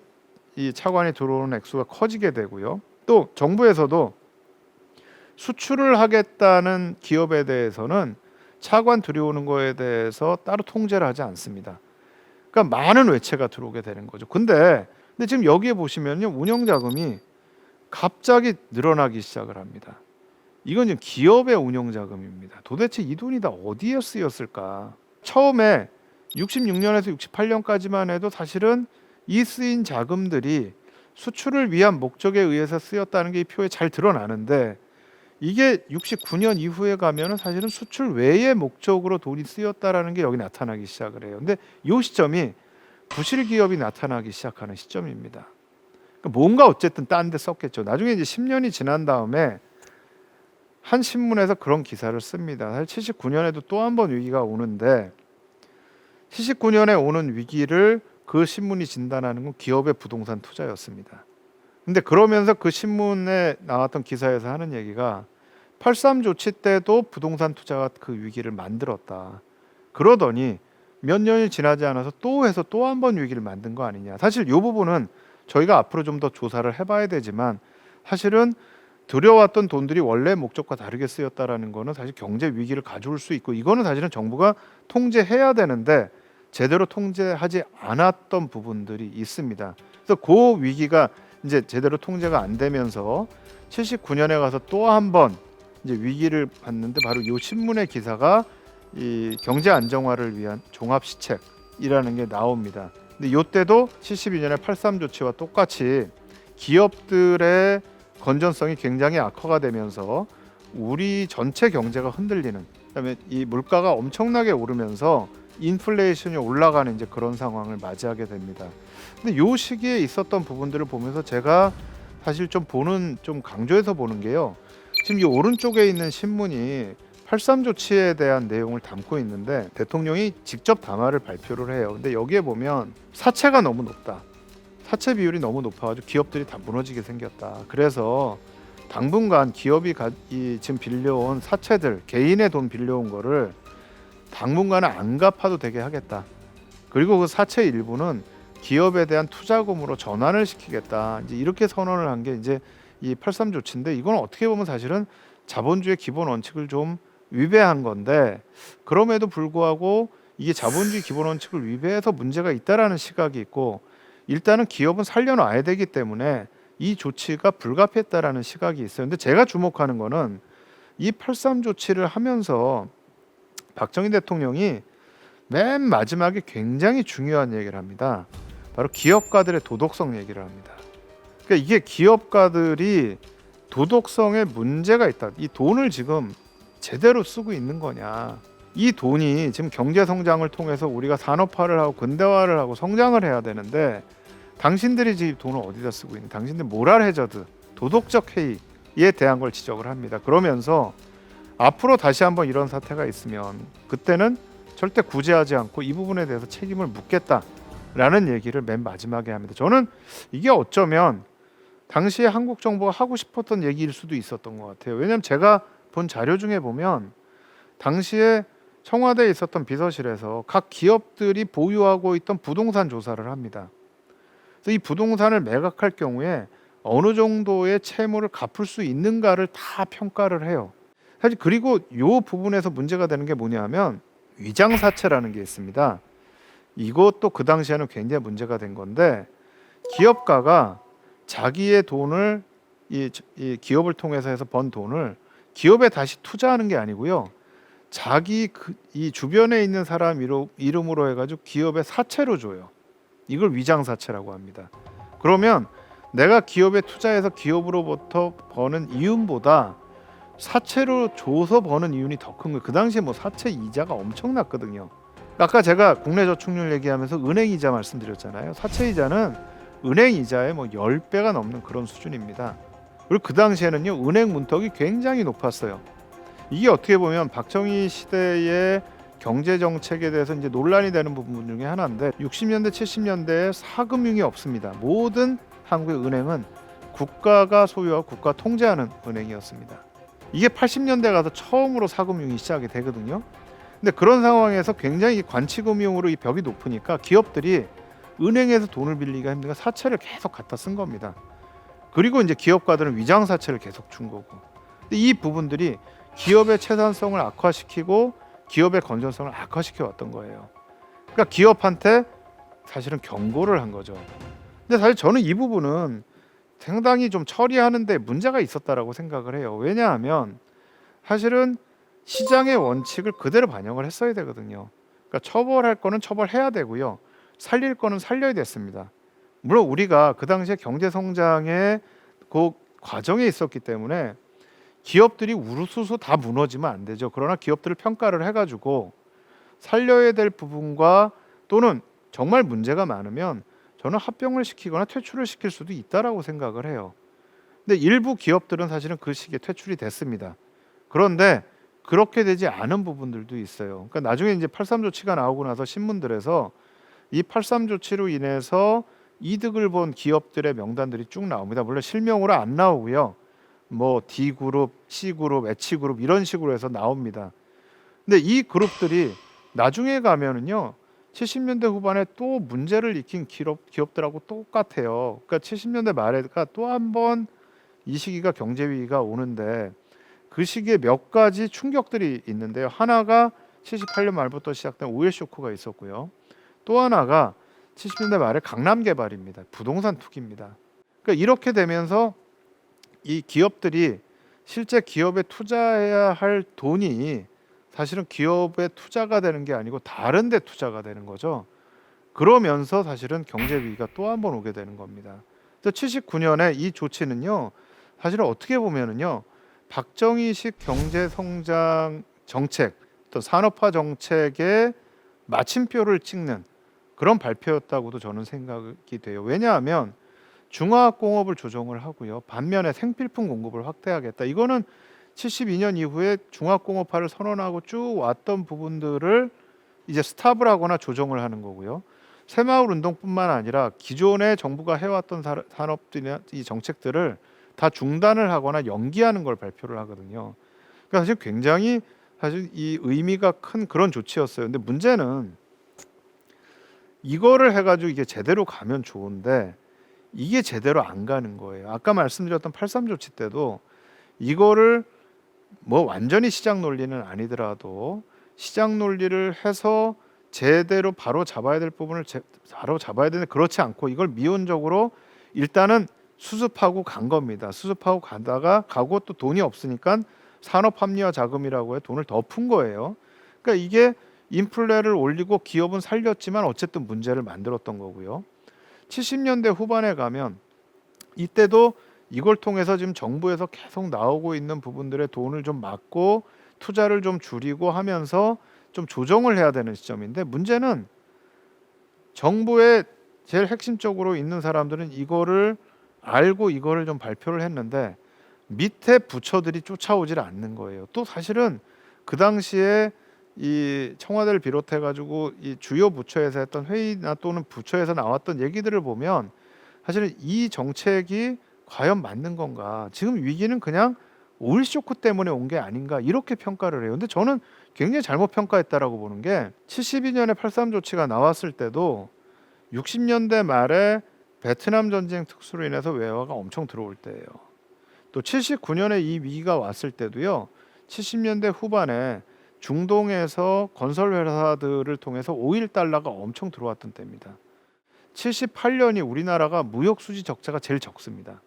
이 차관이 들어오는 액수가 커지게 되고요. 또 정부에서도 수출을 하겠다는 기업에 대해서는 차관 들여오는 거에 대해서 따로 통제를 하지 않습니다. 그러니까 많은 외채가 들어오게 되는 거죠. 근데 지금 여기에 보시면요, 운영자금이 갑자기 늘어나기 시작을 합니다. 이건 지금 기업의 운영자금입니다. 도대체 이 돈이 다 어디에 쓰였을까? 처음에 66년에서 68년까지만 해도 사실은 이 쓰인 자금들이 수출을 위한 목적에 의해서 쓰였다는 게 이 표에 잘 드러나는데 이게 69년 이후에 가면은 사실은 수출 외의 목적으로 돈이 쓰였다라는 게 여기 나타나기 시작을 해요. 근데 이 시점이 부실 기업이 나타나기 시작하는 시점입니다. 그러니까 뭔가 어쨌든 딴 데 썼겠죠. 나중에 이제 10년이 지난 다음에 한 신문에서 그런 기사를 씁니다. 사실 79년에도 또 한 번 위기가 오는데 79년에 오는 위기를 그 신문이 진단하는 건 기업의 부동산 투자였습니다. 근데 그러면서 그 신문에 나왔던 기사에서 하는 얘기가 83 조치 때도 부동산 투자가 그 위기를 만들었다. 그러더니 몇 년이 지나지 않아서 또 해서 또 한 번 위기를 만든 거 아니냐. 사실 이 부분은 저희가 앞으로 좀 더 조사를 해봐야 되지만 사실은 들여왔던 돈들이 원래 목적과 다르게 쓰였다라는 거는 사실 경제 위기를 가져올 수 있고 이거는 사실은 정부가 통제해야 되는데 제대로 통제하지 않았던 부분들이 있습니다. 그래서 그 위기가 이제 제대로 통제가 안 되면서 79년에 가서 또 한 번 이제 위기를 봤는데 바로 이 신문의 기사가 이 경제 안정화를 위한 종합 시책이라는 게 나옵니다. 근데 이때도 72년에 83 조치와 똑같이 기업들의 건전성이 굉장히 악화가 되면서 우리 전체 경제가 흔들리는, 그다음에 이 물가가 엄청나게 오르면서 인플레이션이 올라가는 이제 그런 상황을 맞이하게 됩니다. 근데 요 시기에 있었던 부분들을 보면서 제가 사실 좀 강조해서 보는 게요. 지금 이 오른쪽에 있는 신문이 83 조치에 대한 내용을 담고 있는데 대통령이 직접 담화를 발표를 해요. 근데 여기에 보면 사채가 너무 높다. 사채 비율이 너무 높아가지고 기업들이 다 무너지게 생겼다. 그래서 당분간 기업이 지금 빌려온 사채들, 개인의 돈 빌려온 거를 당분간은 안 갚아도 되게 하겠다. 그리고 그 사채 일부는 기업에 대한 투자금으로 전환을 시키겠다. 이제 이렇게 선언을 한 게 이제 이 83 조치인데, 이건 어떻게 보면 사실은 자본주의 기본 원칙을 좀 위배한 건데, 그럼에도 불구하고 이게 자본주의 기본 원칙을 위배해서 문제가 있다라는 시각이 있고, 일단은 기업은 살려놔야 되기 때문에 이 조치가 불가피했다라는 시각이 있어요. 근데 제가 주목하는 거는 이 83 조치를 하면서 박정희 대통령이 맨 마지막에 굉장히 중요한 얘기를 합니다. 바로 기업가들의 도덕성 얘기를 합니다. 그러니까 이게 기업가들이 도덕성에 문제가 있다. 이 돈을 지금 제대로 쓰고 있는 거냐. 이 돈이 지금 경제 성장을 통해서 우리가 산업화를 하고 근대화를 하고 성장을 해야 되는데, 당신들이 지금 돈을 어디다 쓰고 있는, 당신들 모랄 해저드, 도덕적 해이에 대한 걸 지적을 합니다. 그러면서 앞으로 다시 한번 이런 사태가 있으면 그때는 절대 구제하지 않고 이 부분에 대해서 책임을 묻겠다라는 얘기를 맨 마지막에 합니다. 저는 이게 어쩌면 당시에 한국 정부가 하고 싶었던 얘기일 수도 있었던 것 같아요. 왜냐하면 제가 본 자료 중에 보면 당시에 청와대에 있었던 비서실에서 각 기업들이 보유하고 있던 부동산 조사를 합니다. 그래서 이 부동산을 매각할 경우에 어느 정도의 채무를 갚을 수 있는가를 다 평가를 해요. 사실 그리고 이 부분에서 문제가 되는 게 뭐냐면 위장사채라는 게 있습니다. 이것도 그 당시에는 굉장히 문제가 된 건데, 기업가가 자기의 돈을 이 기업을 통해서 해서 번 돈을 기업에 다시 투자하는 게 아니고요, 자기 이 주변에 있는 사람 이름으로 해가지고 기업에 사채로 줘요. 이걸 위장사채라고 합니다. 그러면 내가 기업에 투자해서 기업으로부터 버는 이윤보다 사채로 줘서 버는 이윤이 더 큰 거예요. 그 당시에 뭐 사채 이자가 엄청났거든요. 아까 제가 국내 저축률 얘기하면서 은행 이자 말씀드렸잖아요. 사채 이자는 은행 이자의 뭐 10배가 넘는 그런 수준입니다. 그리고 그 당시에는요, 은행 문턱이 굉장히 높았어요. 이게 어떻게 보면 박정희 시대의 경제 정책에 대해서 이제 논란이 되는 부분 중에 하나인데, 60년대 70년대에 사금융이 없습니다. 모든 한국의 은행은 국가가 소유하고 국가 통제하는 은행이었습니다. 이게 80년대 가서 처음으로 사금융이 시작이 되거든요. 근데 그런 상황에서 굉장히 관치금융으로 이 벽이 높으니까 기업들이 은행에서 돈을 빌리기가 힘드니까 사채를 계속 갖다 쓴 겁니다. 그리고 이제 기업가들은 위장사채를 계속 준 거고. 근데 이 부분들이 기업의 채산성을 악화시키고 기업의 건전성을 악화시켜 왔던 거예요. 그러니까 기업한테 사실은 경고를 한 거죠. 근데 사실 저는 이 부분은 상당히 좀 처리하는데 문제가 있었다라고 생각을 해요. 왜냐하면 사실은 시장의 원칙을 그대로 반영을 했어야 되거든요. 그러니까 처벌할 거는 처벌해야 되고요, 살릴 거는 살려야 됐습니다. 물론 우리가 그 당시에 경제 성장의 그 과정에 있었기 때문에 기업들이 우르수수 다 무너지면 안 되죠. 그러나 기업들을 평가를 해가지고 살려야 될 부분과 또는 정말 문제가 많으면 저는 합병을 시키거나 퇴출을 시킬 수도 있다라고 생각을 해요. 근데 일부 기업들은 사실은 그 시기에 퇴출이 됐습니다. 그런데 그렇게 되지 않은 부분들도 있어요. 그러니까 나중에 이제 83 조치가 나오고 나서 신문들에서 이 83 조치로 인해서 이득을 본 기업들의 명단들이 쭉 나옵니다. 물론 실명으로 안 나오고요, 뭐 D그룹, C그룹, H그룹 이런 식으로 해서 나옵니다. 근데 이 그룹들이 나중에 가면은요, 70년대 후반에 또 문제를 일으킨 기업들하고 똑같아요. 그러니까 70년대 말에가 또 한 번 이 시기가 경제 위기가 오는데, 그 시기에 몇 가지 충격들이 있는데요. 하나가 78년 말부터 시작된 오일 쇼크가 있었고요. 또 하나가 70년대 말에 강남 개발입니다. 부동산 투기입니다. 그러니까 이렇게 되면서 이 기업들이 실제 기업에 투자해야 할 돈이 사실은 기업에 투자가 되는 게 아니고 다른 데 투자가 되는 거죠. 그러면서 사실은 경제 위기가 또 한 번 오게 되는 겁니다. 그래서 79년에 이 조치는요, 사실은 어떻게 보면은요, 박정희식 경제 성장 정책, 또 산업화 정책의 마침표를 찍는 그런 발표였다고도 저는 생각이 돼요. 왜냐하면 중화학공업을 조정을 하고요, 반면에 생필품 공급을 확대하겠다. 이거는 72년 이후에 중화공업화를 선언하고 쭉 왔던 부분들을 이제 스탑을 하거나 조정을 하는 거고요. 새마을 운동뿐만 아니라 기존의 정부가 해왔던 산업들이나 이 정책들을 다 중단을 하거나 연기하는 걸 발표를 하거든요. 그러니까 사실 굉장히 사실 이 의미가 큰 그런 조치였어요. 근데 문제는 이거를 해가지고 이게 제대로 가면 좋은데 이게 제대로 안 가는 거예요. 아까 말씀드렸던 83 조치 때도 이거를 뭐 완전히 시장 논리는 아니더라도 시장 논리를 해서 제대로 바로 잡아야 될 부분을 바로 잡아야 되는데 그렇지 않고 이걸 미온적으로 일단은 수습하고 간 겁니다. 수습하고 가다가 가고 또 돈이 없으니까 산업합리화 자금이라고 해 돈을 더 푼 거예요. 그러니까 이게 인플레를 올리고 기업은 살렸지만 어쨌든 문제를 만들었던 거고요. 70년대 후반에 가면 이때도 이걸 통해서 지금 정부에서 계속 나오고 있는 부분들의 돈을 좀 막고 투자를 좀 줄이고 하면서 좀 조정을 해야 되는 시점인데 문제는 정부의 제일 핵심적으로 있는 사람들은 이거를 알고 이거를 좀 발표를 했는데 밑에 부처들이 쫓아오질 않는 거예요. 또 사실은 그 당시에 이 청와대를 비롯해 가지고 이 주요 부처에서 했던 회의나 또는 부처에서 나왔던 얘기들을 보면 사실은 이 정책이 과연 맞는 건가? 지금 위기는 그냥 오일 쇼크 때문에 온 게 아닌가? 이렇게 평가를 해요. 근데 저는 굉장히 잘못 평가했다라고 보는 게 72년에 83 조치가 나왔을 때도 60년대 말에 베트남 전쟁 특수로 인해서 외화가 엄청 들어올 때예요. 또 79년에 이 위기가 왔을 때도요. 70년대 후반에 중동에서 건설 회사들을 통해서 오일 달러가 엄청 들어왔던 때입니다. 78년이 우리나라가 무역 수지 적자가 제일 적습니다.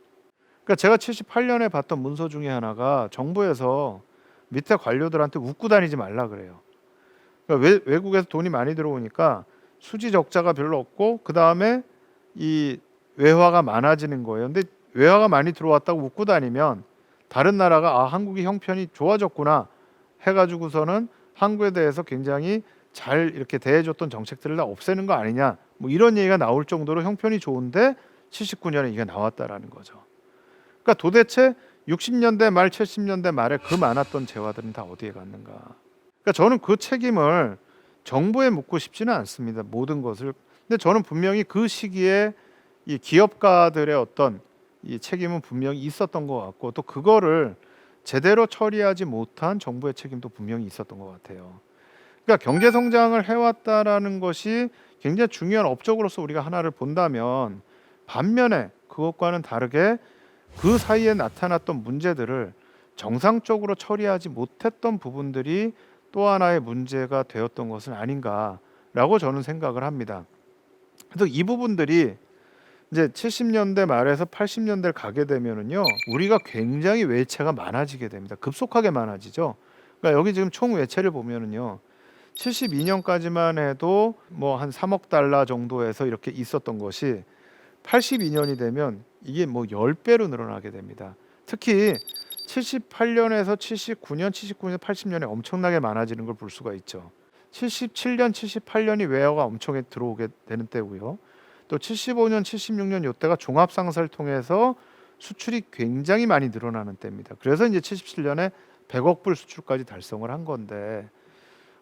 그러니까 제가 78년에 봤던 문서 중에 하나가 정부에서 밑에 관료들한테 웃고 다니지 말라 그래요. 그러니까 외국에서 돈이 많이 들어오니까 수지 적자가 별로 없고 그 다음에 이 외화가 많아지는 거예요. 근데 외화가 많이 들어왔다고 웃고 다니면 다른 나라가 아 한국이 형편이 좋아졌구나 해가지고서는 한국에 대해서 굉장히 잘 이렇게 대해줬던 정책들을 다 없애는 거 아니냐 뭐 이런 얘기가 나올 정도로 형편이 좋은데 79년에 이게 나왔다라는 거죠. 그러니까 도대체 60년대 말 70년대 말에 그 많았던 재화들은 다 어디에 갔는가. 그러니까 저는 그 책임을 정부에 묻고 싶지는 않습니다. 모든 것을. 근데 저는 분명히 그 시기에 이 기업가들의 어떤 이 책임은 분명히 있었던 것 같고 또 그거를 제대로 처리하지 못한 정부의 책임도 분명히 있었던 것 같아요. 그러니까 경제 성장을 해왔다라는 것이 굉장히 중요한 업적으로서 우리가 하나를 본다면 반면에 그것과는 다르게 그 사이에 나타났던 문제들을 정상적으로 처리하지 못했던 부분들이 또 하나의 문제가 되었던 것은 아닌가라고 저는 생각을 합니다. 그래서 이 부분들이 이제 70년대 말에서 80년대를 가게 되면은요, 우리가 굉장히 외채가 많아지게 됩니다. 급속하게 많아지죠. 그러니까 여기 지금 총 외채를 보면은요, 72년까지만 해도 뭐 한 3억 달러 정도에서 이렇게 있었던 것이 82년이 되면 이게 뭐 10배로 늘어나게 됩니다. 특히 78년에서 79년, 80년에 엄청나게 많아지는 걸 볼 수가 있죠. 77년, 78년이 외화가 엄청 들어오게 되는 때고요. 또 75년, 76년 이때가 종합상사를 통해서 수출이 굉장히 많이 늘어나는 때입니다. 그래서 이제 77년에 100억 불 수출까지 달성을 한 건데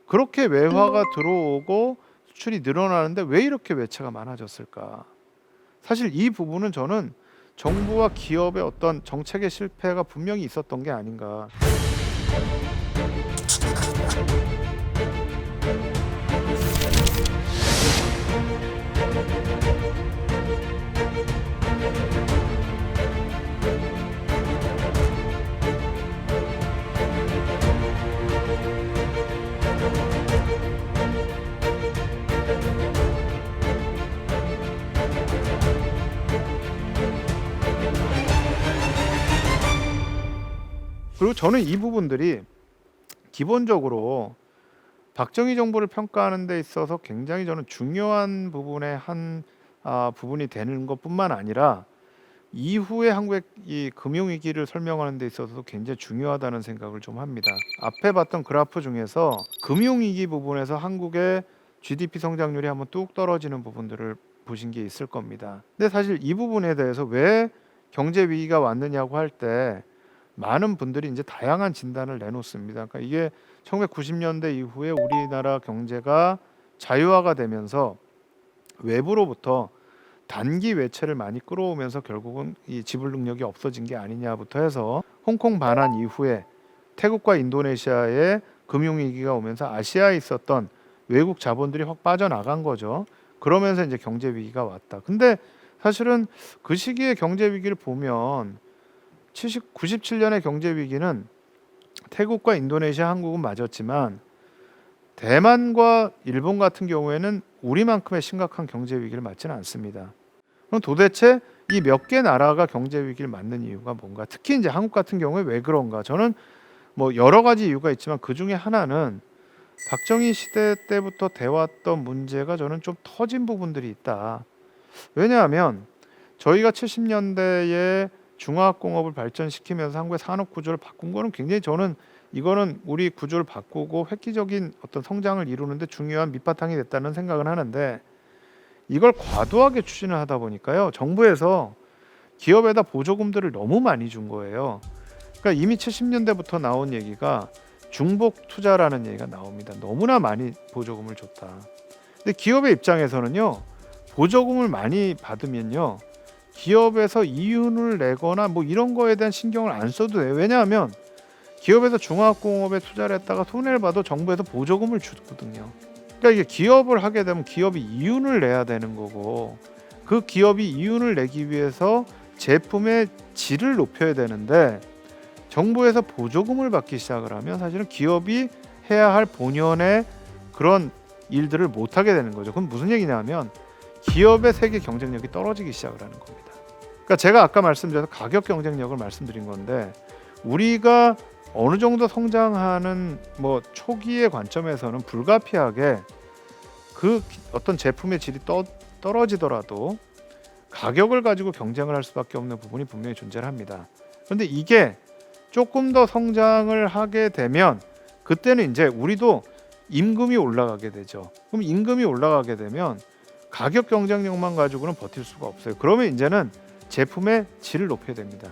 그렇게 외화가 들어오고 수출이 늘어나는데 왜 이렇게 외채가 많아졌을까? 사실 이 부분은 저는 정부와 기업의 어떤 정책의 실패가 분명히 있었던 게 아닌가. 그리고 저는 이 부분들이 기본적으로 박정희 정부를 평가하는 데 있어서 굉장히 저는 중요한 부분의 한 부분이 되는 것뿐만 아니라 이후에 한국의 이 금융위기를 설명하는 데 있어서도 굉장히 중요하다는 생각을 좀 합니다. 앞에 봤던 그래프 중에서 금융위기 부분에서 한국의 GDP 성장률이 한번 뚝 떨어지는 부분들을 보신 게 있을 겁니다. 근데 사실 이 부분에 대해서 왜 경제 위기가 왔느냐고 할 때 많은 분들이 이제 다양한 진단을 내놓습니다. 그러니까 이게 1990년대 이후에 우리나라 경제가 자유화가 되면서 외부로부터 단기 외채를 많이 끌어오면서 결국은 이 지불 능력이 없어진 게 아니냐부터 해서 홍콩 반환 이후에 태국과 인도네시아의 금융위기가 오면서 아시아에 있었던 외국 자본들이 확 빠져나간 거죠. 그러면서 이제 경제 위기가 왔다. 근데 사실은 그 시기의 경제 위기를 보면 97년의 경제 위기는 태국과 인도네시아, 한국은 맞았지만 대만과 일본 같은 경우에는 우리만큼의 심각한 경제 위기를 맞지는 않습니다. 그럼 도대체 이 몇 개 나라가 경제 위기를 맞는 이유가 뭔가? 특히 이제 한국 같은 경우에 왜 그런가? 저는 뭐 여러 가지 이유가 있지만 그 중에 하나는 박정희 시대 때부터 돼왔던 문제가 저는 좀 터진 부분들이 있다. 왜냐하면 저희가 70년대에 중화학공업을 발전시키면서 한국의 산업 구조를 바꾼 거는 굉장히 저는 이거는 우리 구조를 바꾸고 획기적인 어떤 성장을 이루는데 중요한 밑바탕이 됐다는 생각을 하는데 이걸 과도하게 추진을 하다 보니까요. 정부에서 기업에다 보조금들을 너무 많이 준 거예요. 그러니까 이미 70년대부터 나온 얘기가 중복 투자라는 얘기가 나옵니다. 너무나 많이 보조금을 줬다. 근데 기업의 입장에서는요. 보조금을 많이 받으면요. 기업에서 이윤을 내거나 뭐 이런 거에 대한 신경을 안 써도 돼요. 왜냐하면 기업에서 중화학공업에 투자를 했다가 손해를 봐도 정부에서 보조금을 주거든요. 그러니까 이게 기업을 하게 되면 기업이 이윤을 내야 되는 거고 그 기업이 이윤을 내기 위해서 제품의 질을 높여야 되는데 정부에서 보조금을 받기 시작을 하면 사실은 기업이 해야 할 본연의 그런 일들을 못하게 되는 거죠. 그럼 무슨 얘기냐면 기업의 세계 경쟁력이 떨어지기 시작을 하는 겁니다. 그러니까 제가 아까 말씀드려서 가격 경쟁력을 말씀드린 건데 우리가 어느 정도 성장하는 뭐 초기의 관점에서는 불가피하게 그 어떤 제품의 질이 떨어지더라도 가격을 가지고 경쟁을 할 수밖에 없는 부분이 분명히 존재를 합니다. 그런데 이게 조금 더 성장을 하게 되면 그때는 이제 우리도 임금이 올라가게 되죠. 그럼 임금이 올라가게 되면 가격 경쟁력만 가지고는 버틸 수가 없어요. 그러면 이제는 제품의 질을 높여야 됩니다.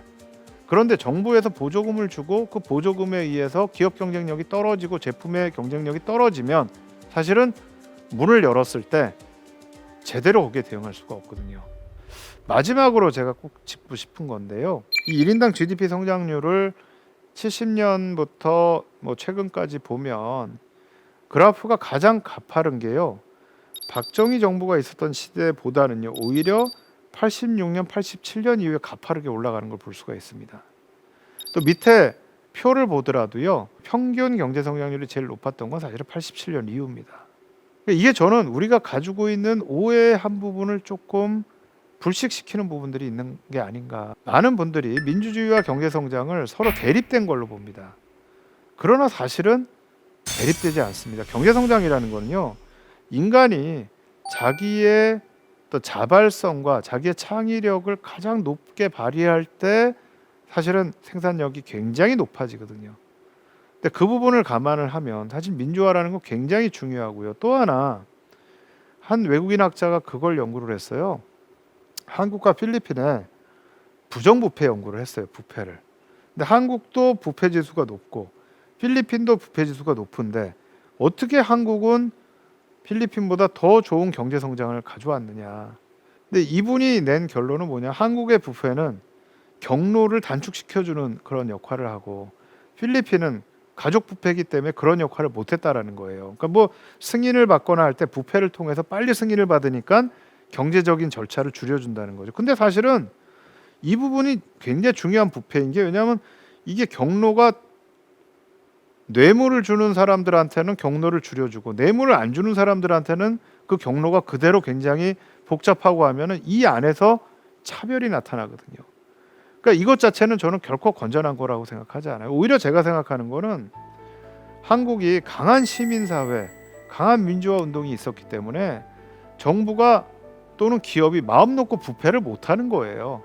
그런데 정부에서 보조금을 주고 그 보조금에 의해서 기업 경쟁력이 떨어지고 제품의 경쟁력이 떨어지면 사실은 문을 열었을 때 제대로 거기에 대응할 수가 없거든요. 마지막으로 제가 꼭 짚고 싶은 건데요. 이 1인당 GDP 성장률을 70년부터 뭐 최근까지 보면 그래프가 가장 가파른 게요. 박정희 정부가 있었던 시대보다는요. 오히려 86년, 87년 이후에 가파르게 올라가는 걸 볼 수가 있습니다. 또 밑에 표를 보더라도요. 평균 경제 성장률이 제일 높았던 건 사실은 87년 이후입니다. 이게 저는 우리가 가지고 있는 오해의 한 부분을 조금 불식시키는 부분들이 있는 게 아닌가. 많은 분들이 민주주의와 경제 성장을 서로 대립된 걸로 봅니다. 그러나 사실은 대립되지 않습니다. 경제 성장이라는 거는요. 인간이 자기의 또 자발성과 자기의 창의력을 가장 높게 발휘할 때 사실은 생산력이 굉장히 높아지거든요. 근데 그 부분을 감안을 하면 사실 민주화라는 건 굉장히 중요하고요. 또 하나 한 외국인 학자가 그걸 연구를 했어요. 한국과 필리핀에 부정부패 연구를 했어요. 부패를. 근데 한국도 부패 지수가 높고 필리핀도 부패 지수가 높은데 어떻게 한국은 필리핀보다 더 좋은 경제 성장을 가져왔느냐. 근데 이분이 낸 결론은 뭐냐? 한국의 부패는 경로를 단축시켜주는 그런 역할을 하고 필리핀은 가족 부패이기 때문에 그런 역할을 못했다라는 거예요. 그러니까 뭐 승인을 받거나 할 때 부패를 통해서 빨리 승인을 받으니까 경제적인 절차를 줄여준다는 거죠. 근데 사실은 이 부분이 굉장히 중요한 부패인 게 왜냐하면 이게 경로가 뇌물을 주는 사람들한테는 경로를 줄여주고 뇌물을 안 주는 사람들한테는 그 경로가 그대로 굉장히 복잡하고 하면은 이 안에서 차별이 나타나거든요. 그러니까 이것 자체는 저는 결코 건전한 거라고 생각하지 않아요. 오히려 제가 생각하는 거는 한국이 강한 시민사회, 강한 민주화 운동이 있었기 때문에 정부가 또는 기업이 마음 놓고 부패를 못하는 거예요.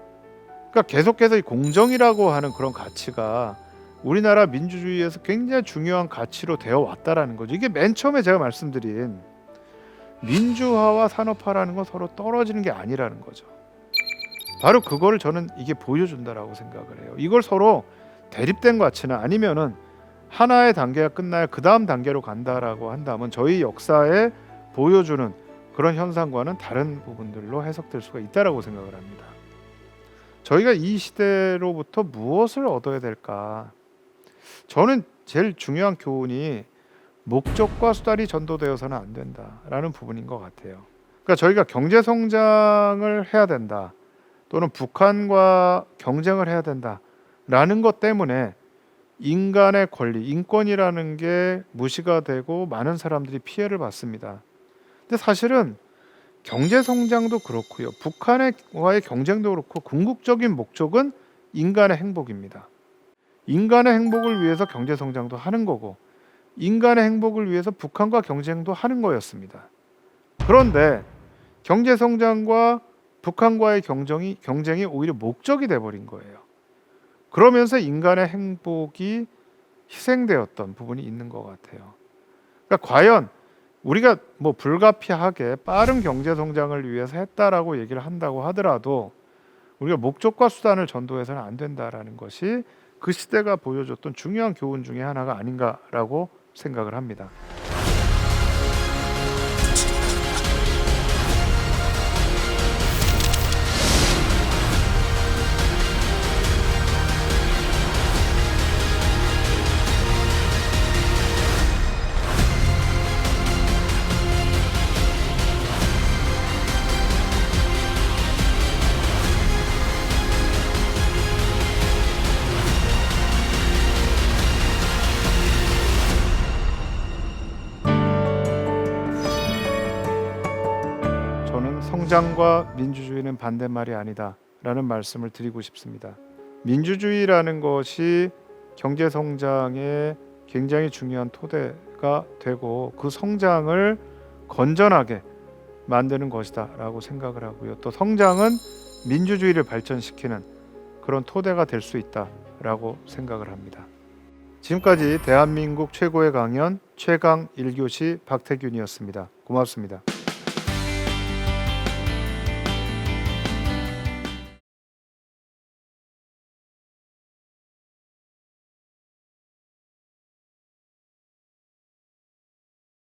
그러니까 계속해서 이 공정이라고 하는 그런 가치가 우리나라 민주주의에서 굉장히 중요한 가치로 되어 왔다라는 거죠. 이게 맨 처음에 제가 말씀드린 민주화와 산업화라는 건 서로 떨어지는 게 아니라는 거죠. 바로 그거를 저는 이게 보여준다라고 생각을 해요. 이걸 서로 대립된 가치는 아니면은 하나의 단계가 끝나야 그 다음 단계로 간다라고 한다면 저희 역사에 보여주는 그런 현상과는 다른 부분들로 해석될 수가 있다라고 생각을 합니다. 저희가 이 시대로부터 무엇을 얻어야 될까? 저는 제일 중요한 교훈이 목적과 수단이 전도되어서는 안 된다라는 부분인 것 같아요. 그러니까 저희가 경제 성장을 해야 된다, 또는 북한과 경쟁을 해야 된다라는 것 때문에 인간의 권리, 인권이라는 게 무시가 되고 많은 사람들이 피해를 받습니다. 근데 사실은 경제 성장도 그렇고요, 북한과의 경쟁도 그렇고 궁극적인 목적은 인간의 행복입니다. 인간의 행복을 위해서 경제 성장도 하는 거고, 인간의 행복을 위해서 북한과 경쟁도 하는 거였습니다. 그런데 경제 성장과 북한과의 경쟁이 오히려 목적이 돼 버린 거예요. 그러면서 인간의 행복이 희생되었던 부분이 있는 것 같아요. 그러니까 과연 우리가 뭐 불가피하게 빠른 경제 성장을 위해서 했다라고 얘기를 한다고 하더라도 우리가 목적과 수단을 전도해서는 안 된다라는 것이 그 시대가 보여줬던 중요한 교훈 중에 하나가 아닌가라고 생각을 합니다. 저는 성장과 민주주의는 반대말이 아니다라는 말씀을 드리고 싶습니다. 민주주의라는 것이 경제 성장의 굉장히 중요한 토대가 되고 그 성장을 건전하게 만드는 것이다라고 생각을 하고요. 또 성장은 민주주의를 발전시키는 그런 토대가 될 수 있다라고 생각을 합니다. 지금까지 대한민국 최고의 강연 최강 1교시 박태균이었습니다. 고맙습니다.